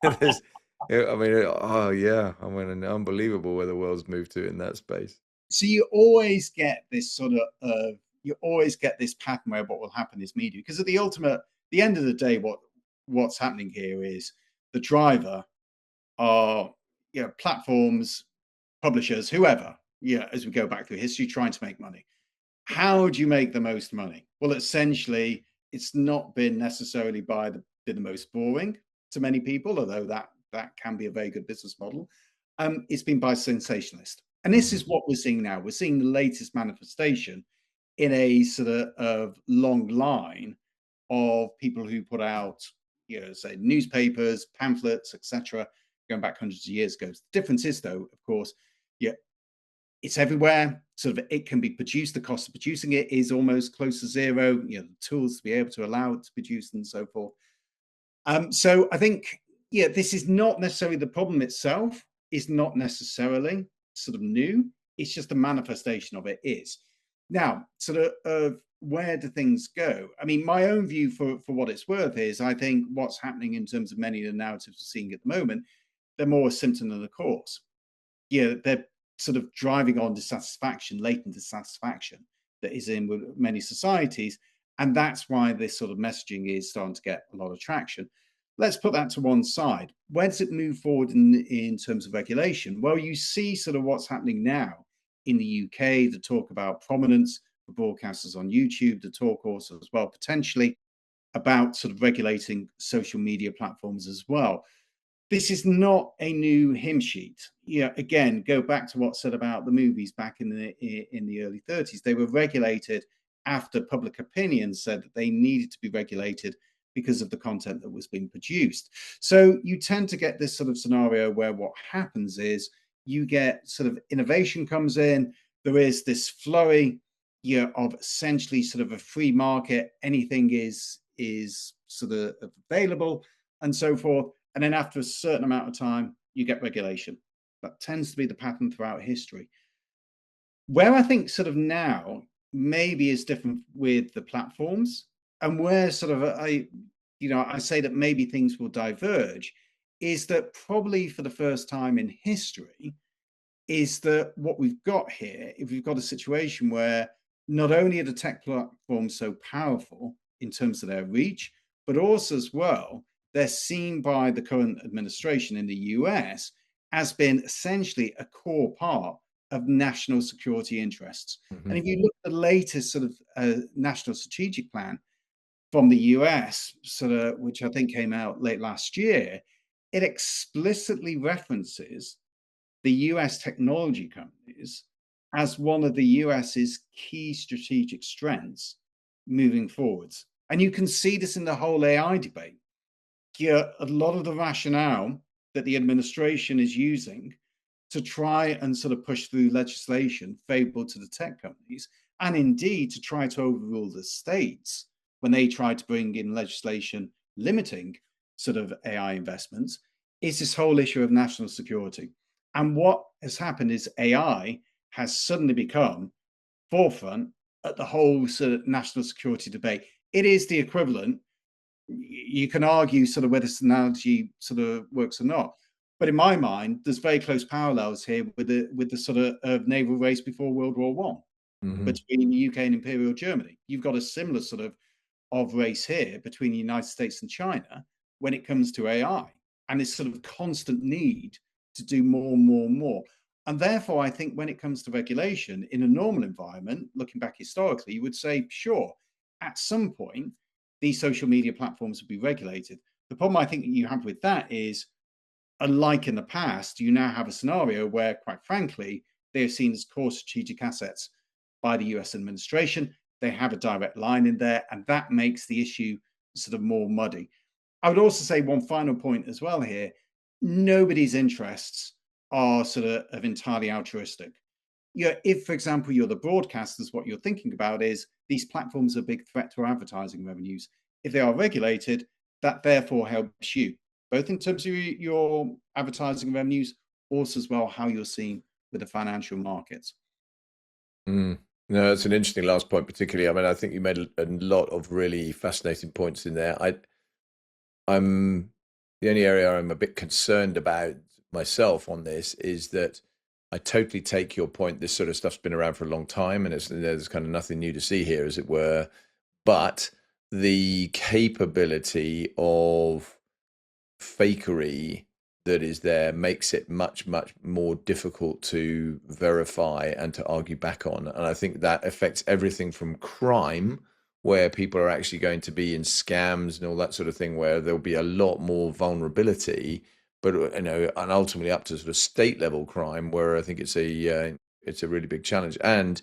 There's, I mean, oh yeah, I mean, unbelievable where the world's moved to in that space. So you always get this sort of you always get this pattern where what will happen is media, because at the end of the day, what's happening here is the driver are, platforms, publishers, whoever, as we go back through history, trying to make money. How do you make the most money? Well, essentially, it's not been necessarily by the most boring to many people, although that can be a very good business model. It's been by sensationalist. And this is Mhm. what we're seeing now. We're seeing the latest manifestation in a sort of long line of people who put out, say newspapers, pamphlets, etc., going back hundreds of years ago. The difference is, though, of course, yeah, it's everywhere. Sort of, it can be produced. The cost of producing it is almost close to zero. The tools to be able to allow it to produce and so forth. So I think, this is not necessarily the problem itself. Is not necessarily sort of new. It's just a manifestation of it is. Now, sort of where do things go? I mean, my own view for what it's worth is I think what's happening in terms of many of the narratives we're seeing at the moment, they're more a symptom than a cause. They're sort of driving on dissatisfaction, latent dissatisfaction that is in with many societies. And that's why this sort of messaging is starting to get a lot of traction. Let's put that to one side. Where does it move forward in terms of regulation? Well, you see sort of what's happening now in the UK, the talk about prominence for broadcasters on YouTube, the talk also as well potentially about sort of regulating social media platforms as well. This is not a new hymn sheet. Again, go back to what's said about the movies back in the early 30s. They were regulated after public opinion said that they needed to be regulated because of the content that was being produced. So you tend to get this sort of scenario where what happens is you get sort of innovation comes in. There is this flurry, of essentially sort of a free market. Anything is sort of available and so forth. And then after a certain amount of time, you get regulation. That tends to be the pattern throughout history. Where I think sort of now maybe is different with the platforms, and where sort of I say that maybe things will diverge, is that probably for the first time in history, is that what we've got here, if we've got a situation where not only are the tech platforms so powerful in terms of their reach, but also as well, they're seen by the current administration in the US as being essentially a core part of national security interests. And Mhm. if you look at the latest sort of national strategic plan from the US, sort of, which I think came out late last year, it explicitly references the US technology companies as one of the US's key strategic strengths moving forwards. And you can see this in the whole AI debate. A lot of the rationale that the administration is using to try and sort of push through legislation favorable to the tech companies, and indeed to try to overrule the states when they try to bring in legislation limiting sort of AI investments, is this whole issue of national security. And what has happened is AI has suddenly become forefront at the whole sort of national security debate. It is the equivalent. You can argue sort of whether this analogy sort of works or not, but in my mind, there's very close parallels here with the sort of naval race before World War One between the UK and Imperial Germany. You've got a similar sort of race here between the United States and China when it comes to AI, and this sort of constant need to do more and more and more. And therefore, I think when it comes to regulation in a normal environment, looking back historically, you would say, sure, at some point, these social media platforms would be regulated. The problem I think that you have with that is, unlike in the past, you now have a scenario where, quite frankly, they are seen as core strategic assets by the US administration. They have a direct line in there, and that makes the issue sort of more muddy. I would also say one final point as well here. Nobody's interests are sort of entirely altruistic. If, for example, you're the broadcasters, what you're thinking about is these platforms are a big threat to our advertising revenues. If they are regulated, that therefore helps you, both in terms of your advertising revenues, also as well how you're seen with the financial markets. No, that's an interesting last point, particularly. I mean, I think you made a lot of really fascinating points in there. I'm the only area I'm a bit concerned about myself on this is that I totally take your point. This sort of stuff's been around for a long time, and there's kind of nothing new to see here, as it were. But the capability of fakery that is there makes it much, much more difficult to verify and to argue back on. And I think that affects everything from crime, where people are actually going to be in scams and all that sort of thing, where there'll be a lot more vulnerability, but and ultimately up to sort of state level crime, where I think it's a really big challenge. And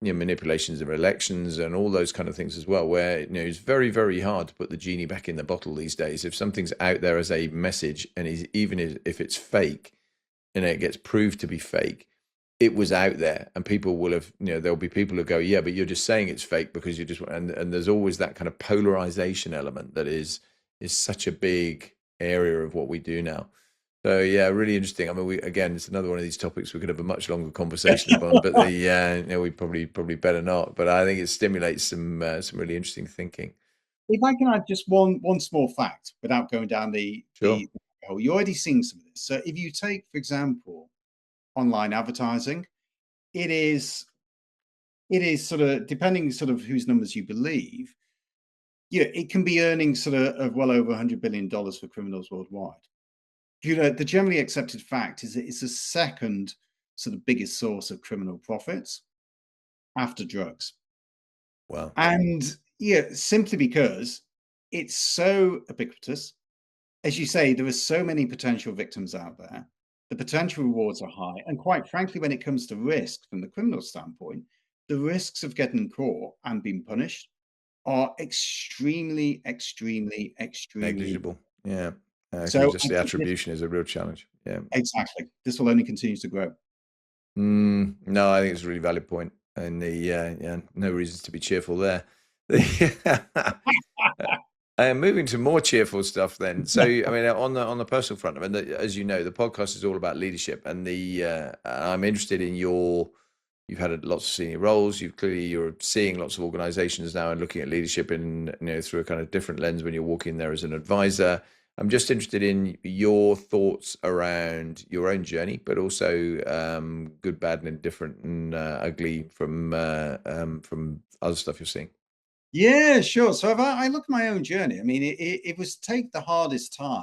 manipulations of elections and all those kind of things as well, where it's very, very hard to put the genie back in the bottle these days. If something's out there as a message, and even if it's fake, and it gets proved to be fake, it was out there, and people will have, there'll be people who go, yeah, but you're just saying it's fake because you just, and there's always that kind of polarization element that is such a big area of what we do now. So yeah, really interesting. I mean, it's another one of these topics we could have a much longer conversation upon, but we probably better not. But I think it stimulates some really interesting thinking. If I can add just one small fact without going down the hole, you're already seeing some of this. So if you take, for example, online advertising, it is sort of, depending sort of whose numbers you believe, it can be earning sort of well over $100 billion for criminals worldwide. The generally accepted fact is that it's the second sort of biggest source of criminal profits after drugs. Wow. And simply because it's so ubiquitous. As you say, there are so many potential victims out there. The potential rewards are high. And quite frankly, when it comes to risk from the criminal standpoint, the risks of getting caught and being punished are extremely, extremely, extremely negligible. Yeah. So just the attribution is a real challenge. Yeah. Exactly. This will only continue to grow. No, I think it's a really valid point, and no reasons to be cheerful there. Moving to more cheerful stuff then. So, I mean, on the personal front, I mean, as you know, the podcast is all about leadership, and I'm interested in you've had lots of senior roles. You're seeing lots of organizations now and looking at leadership in through a kind of different lens when you're walking there as an advisor. I'm just interested in your thoughts around your own journey, but also good, bad, and indifferent and ugly from other stuff you're seeing. Yeah, sure. So if I look at my own journey, I mean, it was take the hardest time.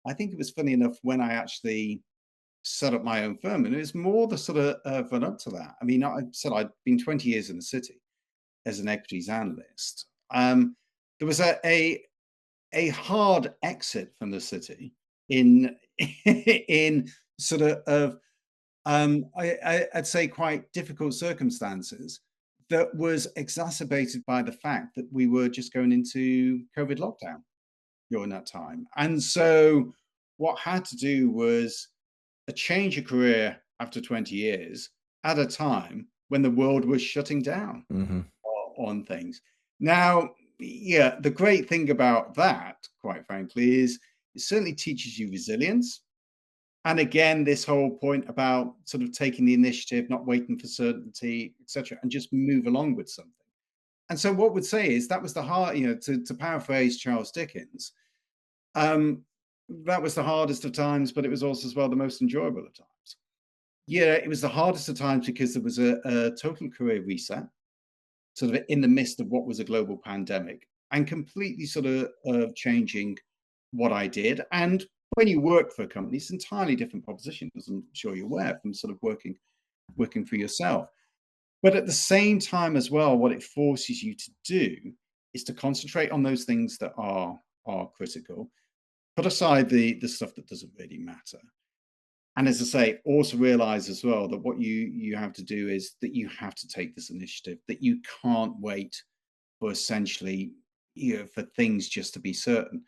I think it was funny enough when I actually set up my own firm, and it was more the sort of run up to that. I mean, I said I'd been 20 years in the city as an equities analyst. There was a hard exit from the city in in sort of I'd say quite difficult circumstances that was exacerbated by the fact that we were just going into COVID lockdown during that time. And so what I had to do was a change of career after 20 years at a time when the world was shutting down Hmm. on things. Now, yeah, the great thing about that, quite frankly, is it certainly teaches you resilience. And again, this whole point about sort of taking the initiative, not waiting for certainty, etc., and just move along with something. And so, what would say is that was the hard, to paraphrase Charles Dickens, um, that was the hardest of times, but it was also as well the most enjoyable of times. Yeah, it was the hardest of times because there was a total career reset, sort of in the midst of what was a global pandemic, and completely sort of changing what I did. And when you work for a company, it's an entirely different proposition, as I'm sure you're aware, from sort of working for yourself. But at the same time as well, what it forces you to do is to concentrate on those things that are critical, put aside the stuff that doesn't really matter. And as I say, also realize as well that what you have to do is that you have to take this initiative, that you can't wait for essentially, for things just to be certain.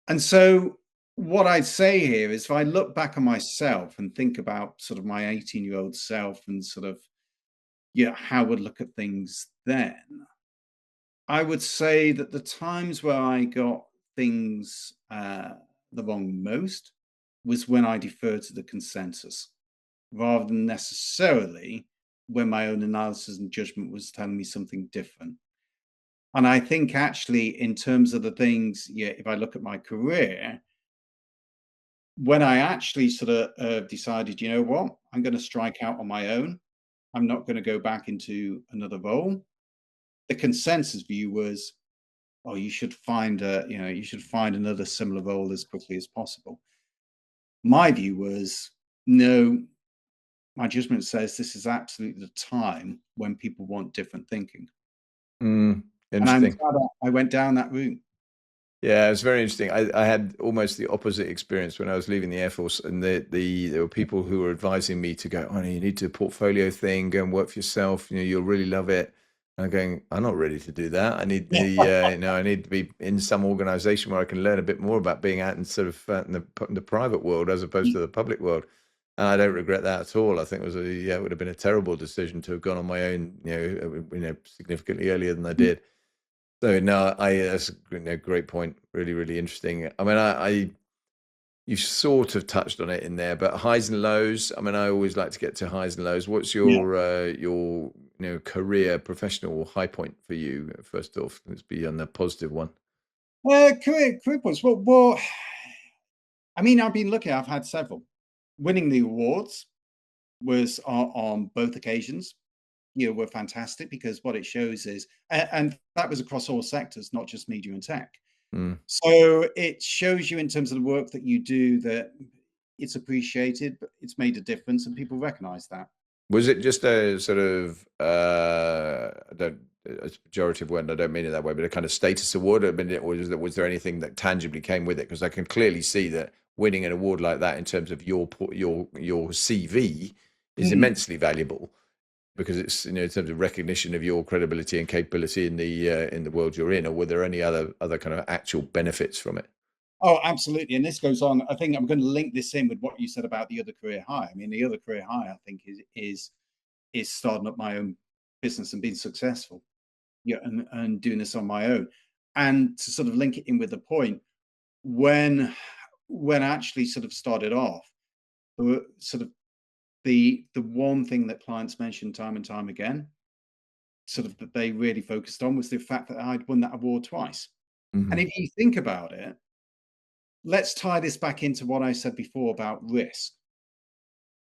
And so what I'd say here is if I look back on myself and think about sort of my 18-year-old self and sort of, how I would look at things then, I would say that the times where I got things the wrong most was when I deferred to the consensus rather than necessarily when my own analysis and judgment was telling me something different. And I think actually, in terms of the things, if I look at my career, when I actually sort of decided, you know what, I'm going to strike out on my own, I'm not going to go back into another role. The consensus view was, oh, you should find another similar role as quickly as possible. My view was, no, my judgment says this is absolutely the time when people want different thinking. Mm, And I'm interesting. glad I went down that route. Yeah, it's very interesting. I had almost the opposite experience when I was leaving the Air Force, and there were people who were advising me to go, oh, no, you need to portfolio thing, go and work for yourself. You'll really love it. And I'm going, I'm not ready to do that. I need I need to be in some organization where I can learn a bit more about being out in sort of in the private world as opposed to the public world. And I don't regret that at all. I think it would have been a terrible decision to have gone on my own, significantly earlier than I did. So no, that's a great point. Really, really interesting. I mean, you sort of touched on it in there, but highs and lows. I mean, I always like to get to highs and lows. What's Yeah. your career professional high point for you? First off, let's be on the positive one. Career points. Well, I mean, I've been lucky. I've had several. Winning the awards was on both occasions. Were fantastic because what it shows is, and that was across all sectors, not just media and tech. Mm. So it shows you in terms of the work that you do that it's appreciated, but it's made a difference, and people recognise that. Was it just a sort of I don't a pejorative word? I don't mean it that way, but a kind of status award? I mean, was there anything that tangibly came with it? Because I can clearly see that winning an award like that in terms of your CV is Mm. immensely valuable because it's in terms of recognition of your credibility and capability in the world you're in. Or were there any other kind of actual benefits from it? Oh, absolutely. And this goes on. I think I'm going to link this in with what you said about the other career high. I mean, the other career high, I think, is starting up my own business and being successful. And doing this on my own. And to sort of link it in with the point, when when I actually sort of started off, sort of the one thing that clients mentioned time and time again, sort of that they really focused on was the fact that I'd won that award twice. And Hmm. if you think about it, let's tie this back into what I said before about risk.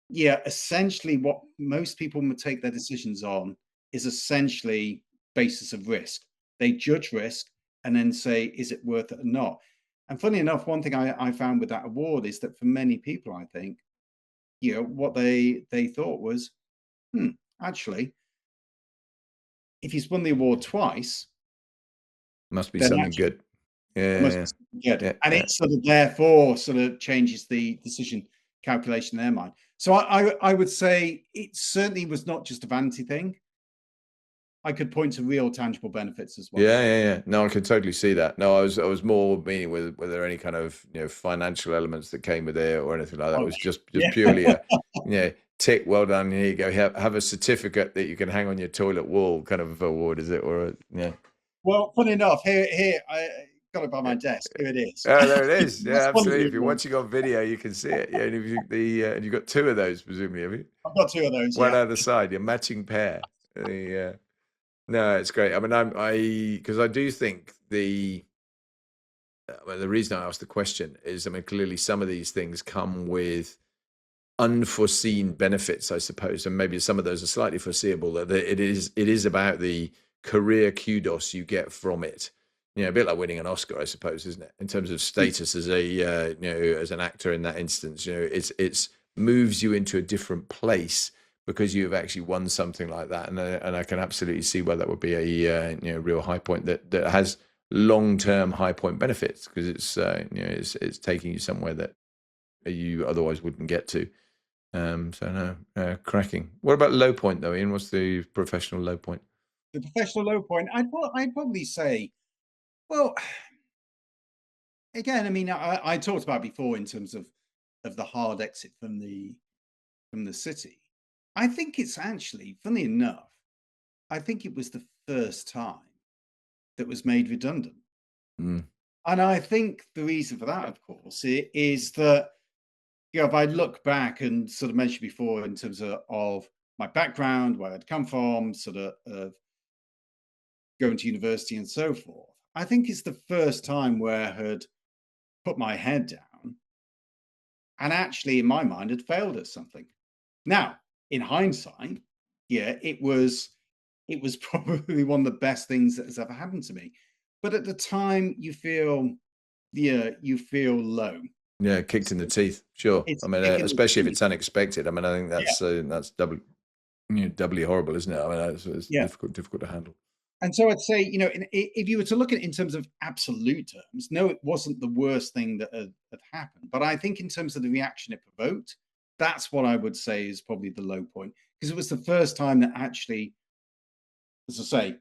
Yeah, essentially what most people would take their decisions on is essentially basis of risk. They judge risk and then say, is it worth it or not? And funny enough, one thing I found with that award is that for many people, I think, what they thought was, hmm, actually, if he's won the award twice, Must be then something actually good. it must be Yeah, something good. yeah, And yeah. it sort of therefore sort of changes the decision calculation in their mind. So I would say it certainly was not just a vanity thing. I could point to real tangible benefits as well. Yeah. No, I can totally see that. No, I was more meaning with were there any kind of financial elements that came with it or anything like that. It Oh, was just yeah. purely a tick. Well done. Here you go. Have a certificate that you can hang on your toilet wall, kind of award, is it? Or yeah. Well, funny enough, here I got it by my desk. Here it is. Oh, there it is. That's Yeah, one of absolutely. the If you're awards. watching on video, you can see it. Yeah, and if and you've got two of those, presumably, have you? I've got two of those. One Yeah. either side, your matching pair. The No, it's great. I mean, because I do think the reason I asked the question is, I mean, clearly some of these things come with unforeseen benefits, I suppose, and maybe some of those are slightly foreseeable. That it is about the career kudos you get from it. A bit like winning an Oscar, I suppose, isn't it? In terms of status as a as an actor in that instance, it's moves you into a different place because you have actually won something like that, and I can absolutely see why that would be a real high point that has long-term high point benefits because it's taking you somewhere that you otherwise wouldn't get to. So no, cracking. What about low point though, Ian? What's the professional low point? The professional low point, I'd probably say, well, again, I mean, I talked about before in terms of the hard exit from the city. I think it's actually, funny enough, I think it was the first time that was made redundant. Mm. And I think the reason for that, of course, is that, if I look back and sort of mentioned before in terms of my background, where I'd come from, sort of going to university and so forth, I think it's the first time where I had put my head down and actually, in my mind, had failed at something. Now, in hindsight, yeah, it was probably one of the best things that has ever happened to me. But at the time, you feel low. Yeah, kicked in the teeth. Sure. I It's mean, kicking the especially if teeth. it's unexpected. I mean, I think Yeah, that's doubly horrible, isn't it? I mean, it's yeah. difficult to handle. And so I'd say, if you were to look at it in terms of absolute terms, no, it wasn't the worst thing that had happened. But I think in terms of the reaction it provoked, that's what I would say is probably the low point. Because it was the first time that actually, as I say,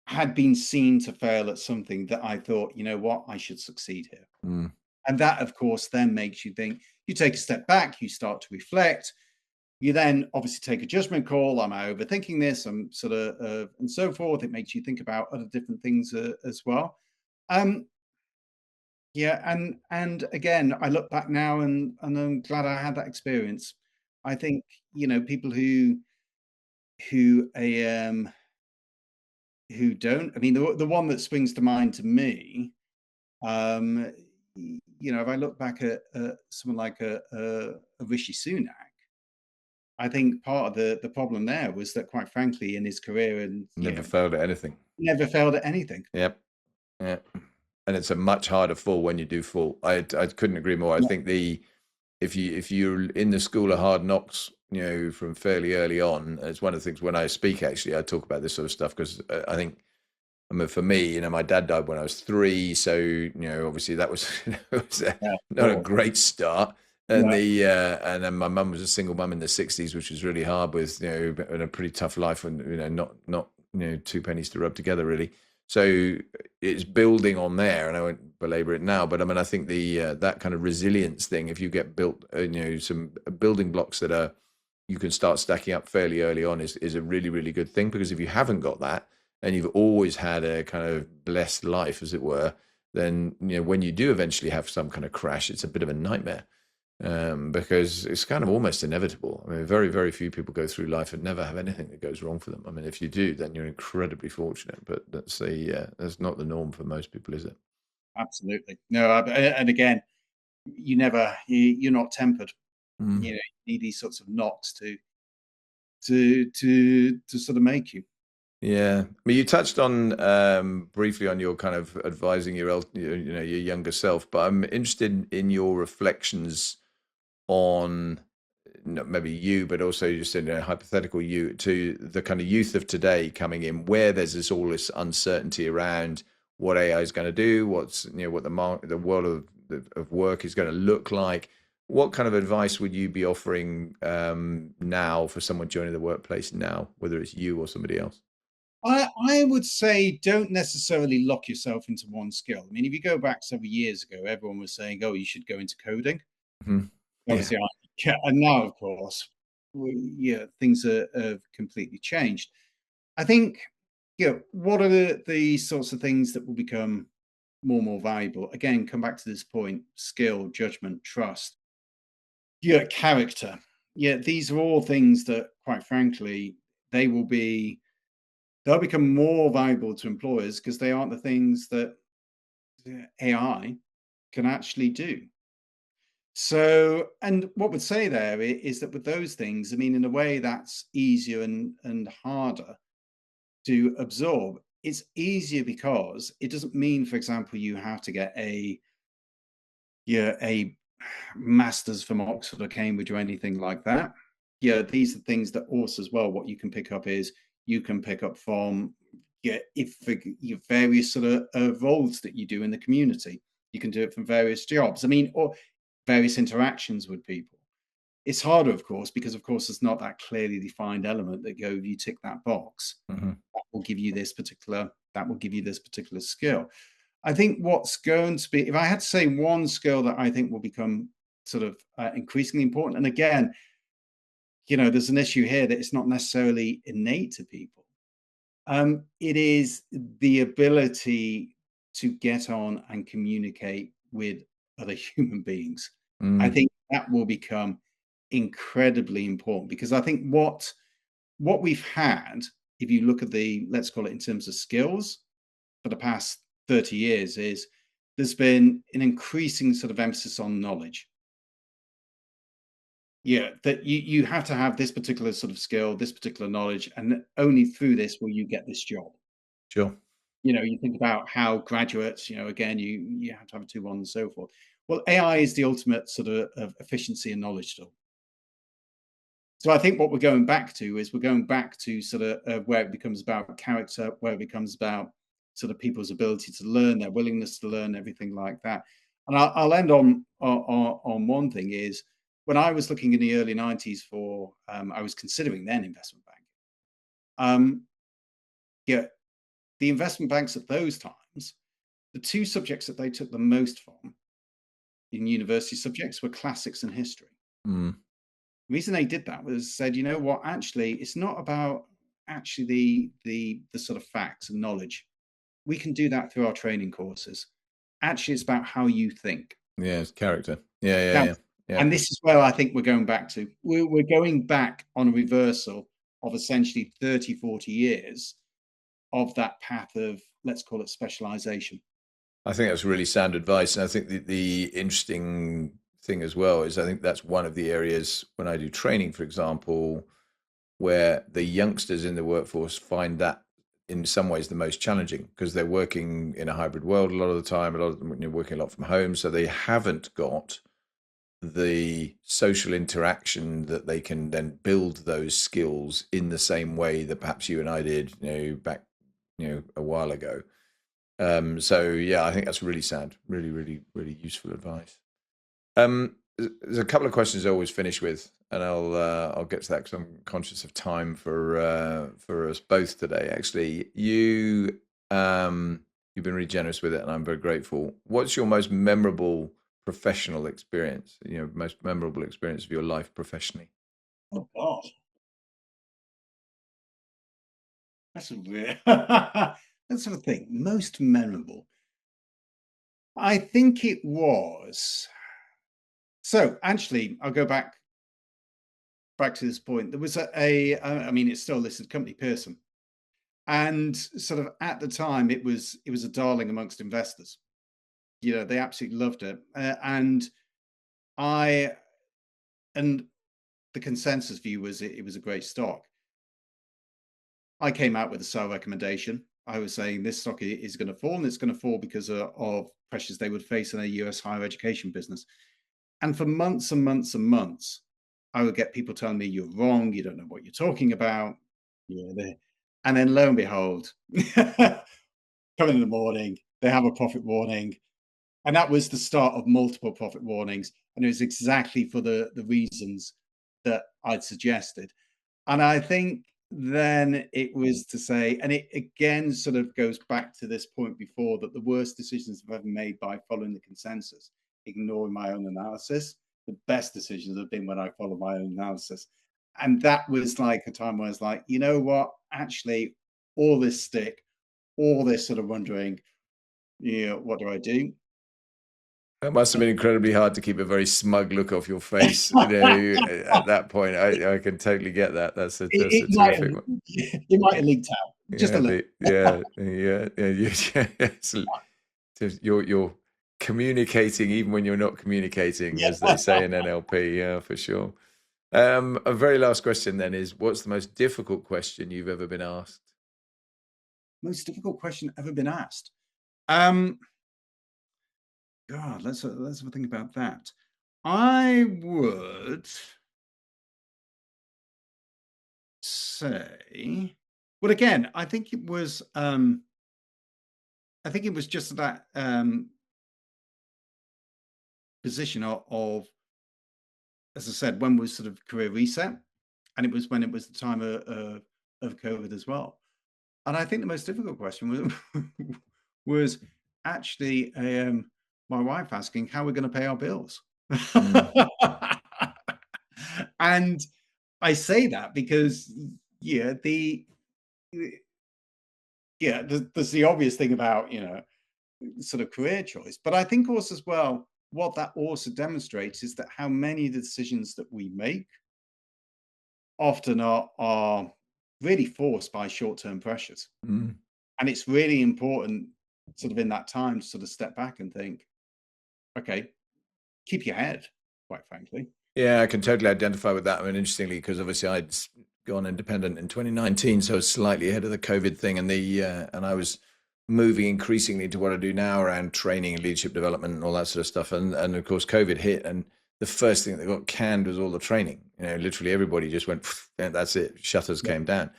had been seen to fail at something that I thought, you know what, I should succeed here. Mm. And that, of course, then makes you think, you take a step back, you start to reflect. You then obviously take a judgment call. Am I overthinking this? I'm sort of, and so forth. It makes you think about other different things as well. Yeah, and again, I look back now and I'm glad I had that experience. I think people who who don't. I mean, the one that springs to mind to me, um, if I look back at someone like a Rishi Sunak. I think part of the problem there was that, quite frankly, in his career, and Never failed at anything. never failed at anything. Yep. Yeah. And it's a much harder fall when you do fall. I couldn't agree more. I Yeah. think if you're in the school of hard knocks, from fairly early on, it's one of the things when I speak, actually, I talk about this sort of stuff because I think, I mean, for me, my dad died when I was 3, so obviously that was, Yeah, not a sure. great start. And Yeah, and then my mum was a single mum in the 60s, which was really hard with and a pretty tough life and not two pennies to rub together really. So it's building on there, and I won't belabor it now, but I mean I think the that kind of resilience thing, if you get built some building blocks that are you can start stacking up fairly early on is a really, really good thing, because if you haven't got that and you've always had a kind of blessed life, as it were, then when you do eventually have some kind of crash, it's a bit of a nightmare, because it's kind of almost inevitable. I mean, very, very few people go through life and never have anything that goes wrong for them. I mean, if you do, then you're incredibly fortunate, but that's not the norm for most people, is it? absolutely. No, and again, you're not tempered. Mm. You need these sorts of knocks to sort of make you. Yeah, I mean, you touched on briefly on your kind of advising your younger self, but I'm interested in your reflections on not maybe you, but also just in a hypothetical you to the kind of youth of today coming in, where there's all this uncertainty around what AI is going to do, what's what the world of work is going to look like. What kind of advice would you be offering now for someone joining the workplace now, whether it's you or somebody else? I would say don't necessarily lock yourself into one skill. I mean, if you go back several years ago, everyone was saying, "Oh, you should go into coding." Mhm. Yeah. Obviously, and now, of course, yeah, things have completely changed. I think, what are the sorts of things that will become more and more valuable? Again, come back to this point: skill, judgment, trust, character. Yeah, these are all things that, quite frankly, they will be they'll become more valuable to employers because they aren't the things that AI can actually do. So, and what would say there is that with those things, I mean, in a way that's easier and harder to absorb. It's easier because it doesn't mean, for example, you have to get a master's from Oxford or Cambridge or anything like that. Yeah, these are things that also as well. What you can pick up is you can pick up from if your various sort of roles that you do in the community. You can do it from various jobs. I mean, or various interactions with people. It's harder, of course, because of course there's not that clearly defined element that go, you tick that box, Mhm. that will give you this particular skill. I think what's going to be, if I had to say one skill that I think will become sort of increasingly important, and again, there's an issue here that it's not necessarily innate to people. It is the ability to get on and communicate with other human beings. I Mm. think that will become incredibly important because I think what we've had, if you look at let's call it in terms of skills for the past 30 years, is there's been an increasing sort of emphasis on knowledge. Yeah, that you have to have this particular sort of skill, this particular knowledge, and only through this will you get this job. Sure. You think about how graduates, again, you have to have a 2-1 and so forth. Well, AI is the ultimate sort of efficiency and knowledge tool. So I think what we're going back to is we're going back to sort of where it becomes about character, where it becomes about sort of people's ability to learn, their willingness to learn, everything like that. And I'll end on one thing is when I was looking in the early 90s for, I was considering then investment banking. Um, yeah, the investment banks at those times, the two subjects that they took the most from in university subjects were classics and history. Mm. The reason they did that was said, you know what, actually, it's not about actually the sort of facts and knowledge. We can do that through our training courses. Actually, it's about how you think. Yeah, it's character. Yeah, yeah, yeah. That's, Yeah. and this is where I think we're going back to. We're going back on a reversal of essentially 30, 40 years of that path of, let's call it specialization. I think that's really sound advice. And I think the interesting thing as well is I think that's one of the areas when I do training, for example, where the youngsters in the workforce find that in some ways the most challenging because they're working in a hybrid world a lot of the time. A lot of them working a lot from home, so they haven't got the social interaction that they can then build those skills in the same way that perhaps you and I did, back, a while ago. So yeah, I think that's really sound, really, really, really useful advice. There's a couple of questions I always finish with, and I'll get to that because I'm conscious of time for us both today. Actually, you've been really generous with it, and I'm very grateful. What's your most memorable professional experience? Most memorable experience of your life professionally? Oh God, that's a weird. That's sort of thing. Most memorable. I think it was. So actually, I'll go back to this point. There was I mean, it's still a listed company, Pearson, and sort of at the time, it was a darling amongst investors. They absolutely loved it, I and the consensus view was it was a great stock. I came out with a sell recommendation. I was saying this stock is going to fall, and it's going to fall because of pressures they would face in a US higher education business. And for months and months and months, I would get people telling me, "You're wrong. You don't know what you're talking about." And then lo and behold, come in the morning, they have a profit warning. And that was the start of multiple profit warnings. And it was exactly for the reasons that I'd suggested. And I think then it was to say, and it again sort of goes back to this point before, that the worst decisions I've ever made by following the consensus, ignoring my own analysis. The best decisions have been when I follow my own analysis. And that was like a time where I was like, you know what, actually, all this stick, all this sort of wondering, what do I do? That must have been incredibly hard to keep a very smug look off your face, at that point. I can totally get that. That's a terrific one. It might have leaked out just a little. You're communicating even when you're not communicating, as they say in NLP. Yeah, for sure. A very last question then is: what's the most difficult question you've ever been asked? Most difficult question ever been asked. God, let's have a think about that. I would say, well, again, I think it was just that position of, as I said, when was sort of career reset, and it was when it was the time of COVID as well. And I think the most difficult question was actually my wife asking how we're going to pay our bills. And I say that because there's the obvious thing about sort of career choice, but I think also as well what that also demonstrates is that how many of the decisions that we make often are really forced by short-term pressures. And it's really important sort of in that time to sort of step back and think, okay, keep your head, quite frankly. Yeah, I can totally identify with that. I mean, interestingly, because obviously I'd gone independent in 2019, so I was slightly ahead of the COVID thing, and and I was moving increasingly to what I do now around training and leadership development and all that sort of stuff. And of course, COVID hit, and the first thing that got canned was all the training. Literally everybody just went, and that's it. Shutters came down.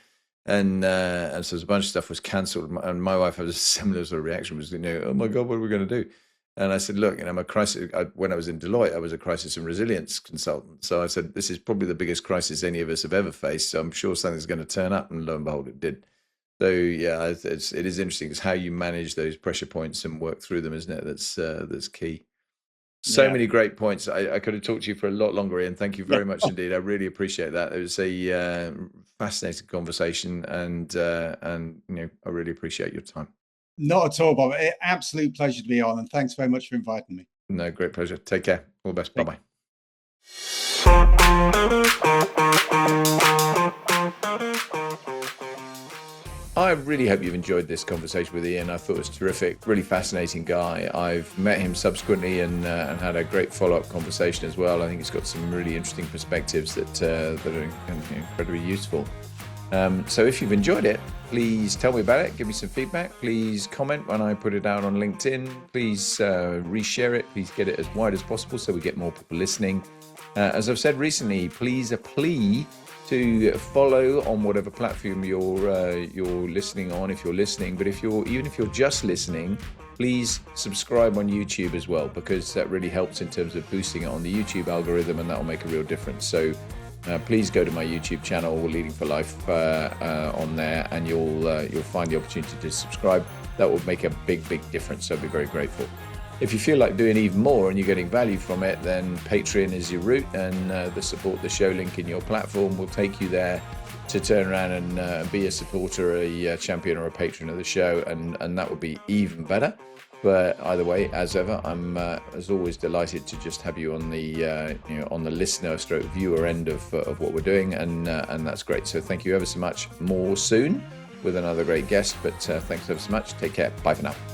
And so there's a bunch of stuff was cancelled. And my wife had a similar sort of reaction, was, oh my God, what are we going to do? And I said, look, I'm a crisis. When I was in Deloitte, I was a crisis and resilience consultant. So I said, this is probably the biggest crisis any of us have ever faced. So I'm sure something's going to turn up. And lo and behold, it did. So yeah, it is interesting. It's how you manage those pressure points and work through them, isn't it? That's key. So many great points. I could have talked to you for a lot longer, Ian. Thank you very much indeed. I really appreciate that. It was a fascinating conversation, and I really appreciate your time. Not at all, Bob. Absolute pleasure to be on, and thanks very much for inviting me. No, great pleasure. Take care. All the best. Bye-bye. I really hope you've enjoyed this conversation with Ian. I thought it was terrific, really fascinating guy. I've met him subsequently and had a great follow-up conversation as well. I think he's got some really interesting perspectives that are incredibly useful. So if you've enjoyed it, please tell me about it. Give me some feedback. Please comment when I put it out on LinkedIn. Please reshare it. Please get it as wide as possible so we get more people listening. As I've said recently, please a plea to follow on whatever platform you're listening on, if you're listening. But even if you're just listening, please subscribe on YouTube as well, because that really helps in terms of boosting it on the YouTube algorithm, and that will make a real difference. So please go to my YouTube channel, Leading for Life, on there, and you'll find the opportunity to subscribe. That will make a big difference. So I'll be very grateful. If you feel like doing even more and you're getting value from it, then Patreon is your route, and the support the show link in your platform will take you there to turn around and be a supporter, a champion, or a patron of the show, and that would be even better. But either way, as ever, I'm as always delighted to just have you on the on the listener stroke viewer end of what we're doing, and that's great. So thank you ever so much. More soon with another great guest, but thanks ever so much. Take care. Bye for now.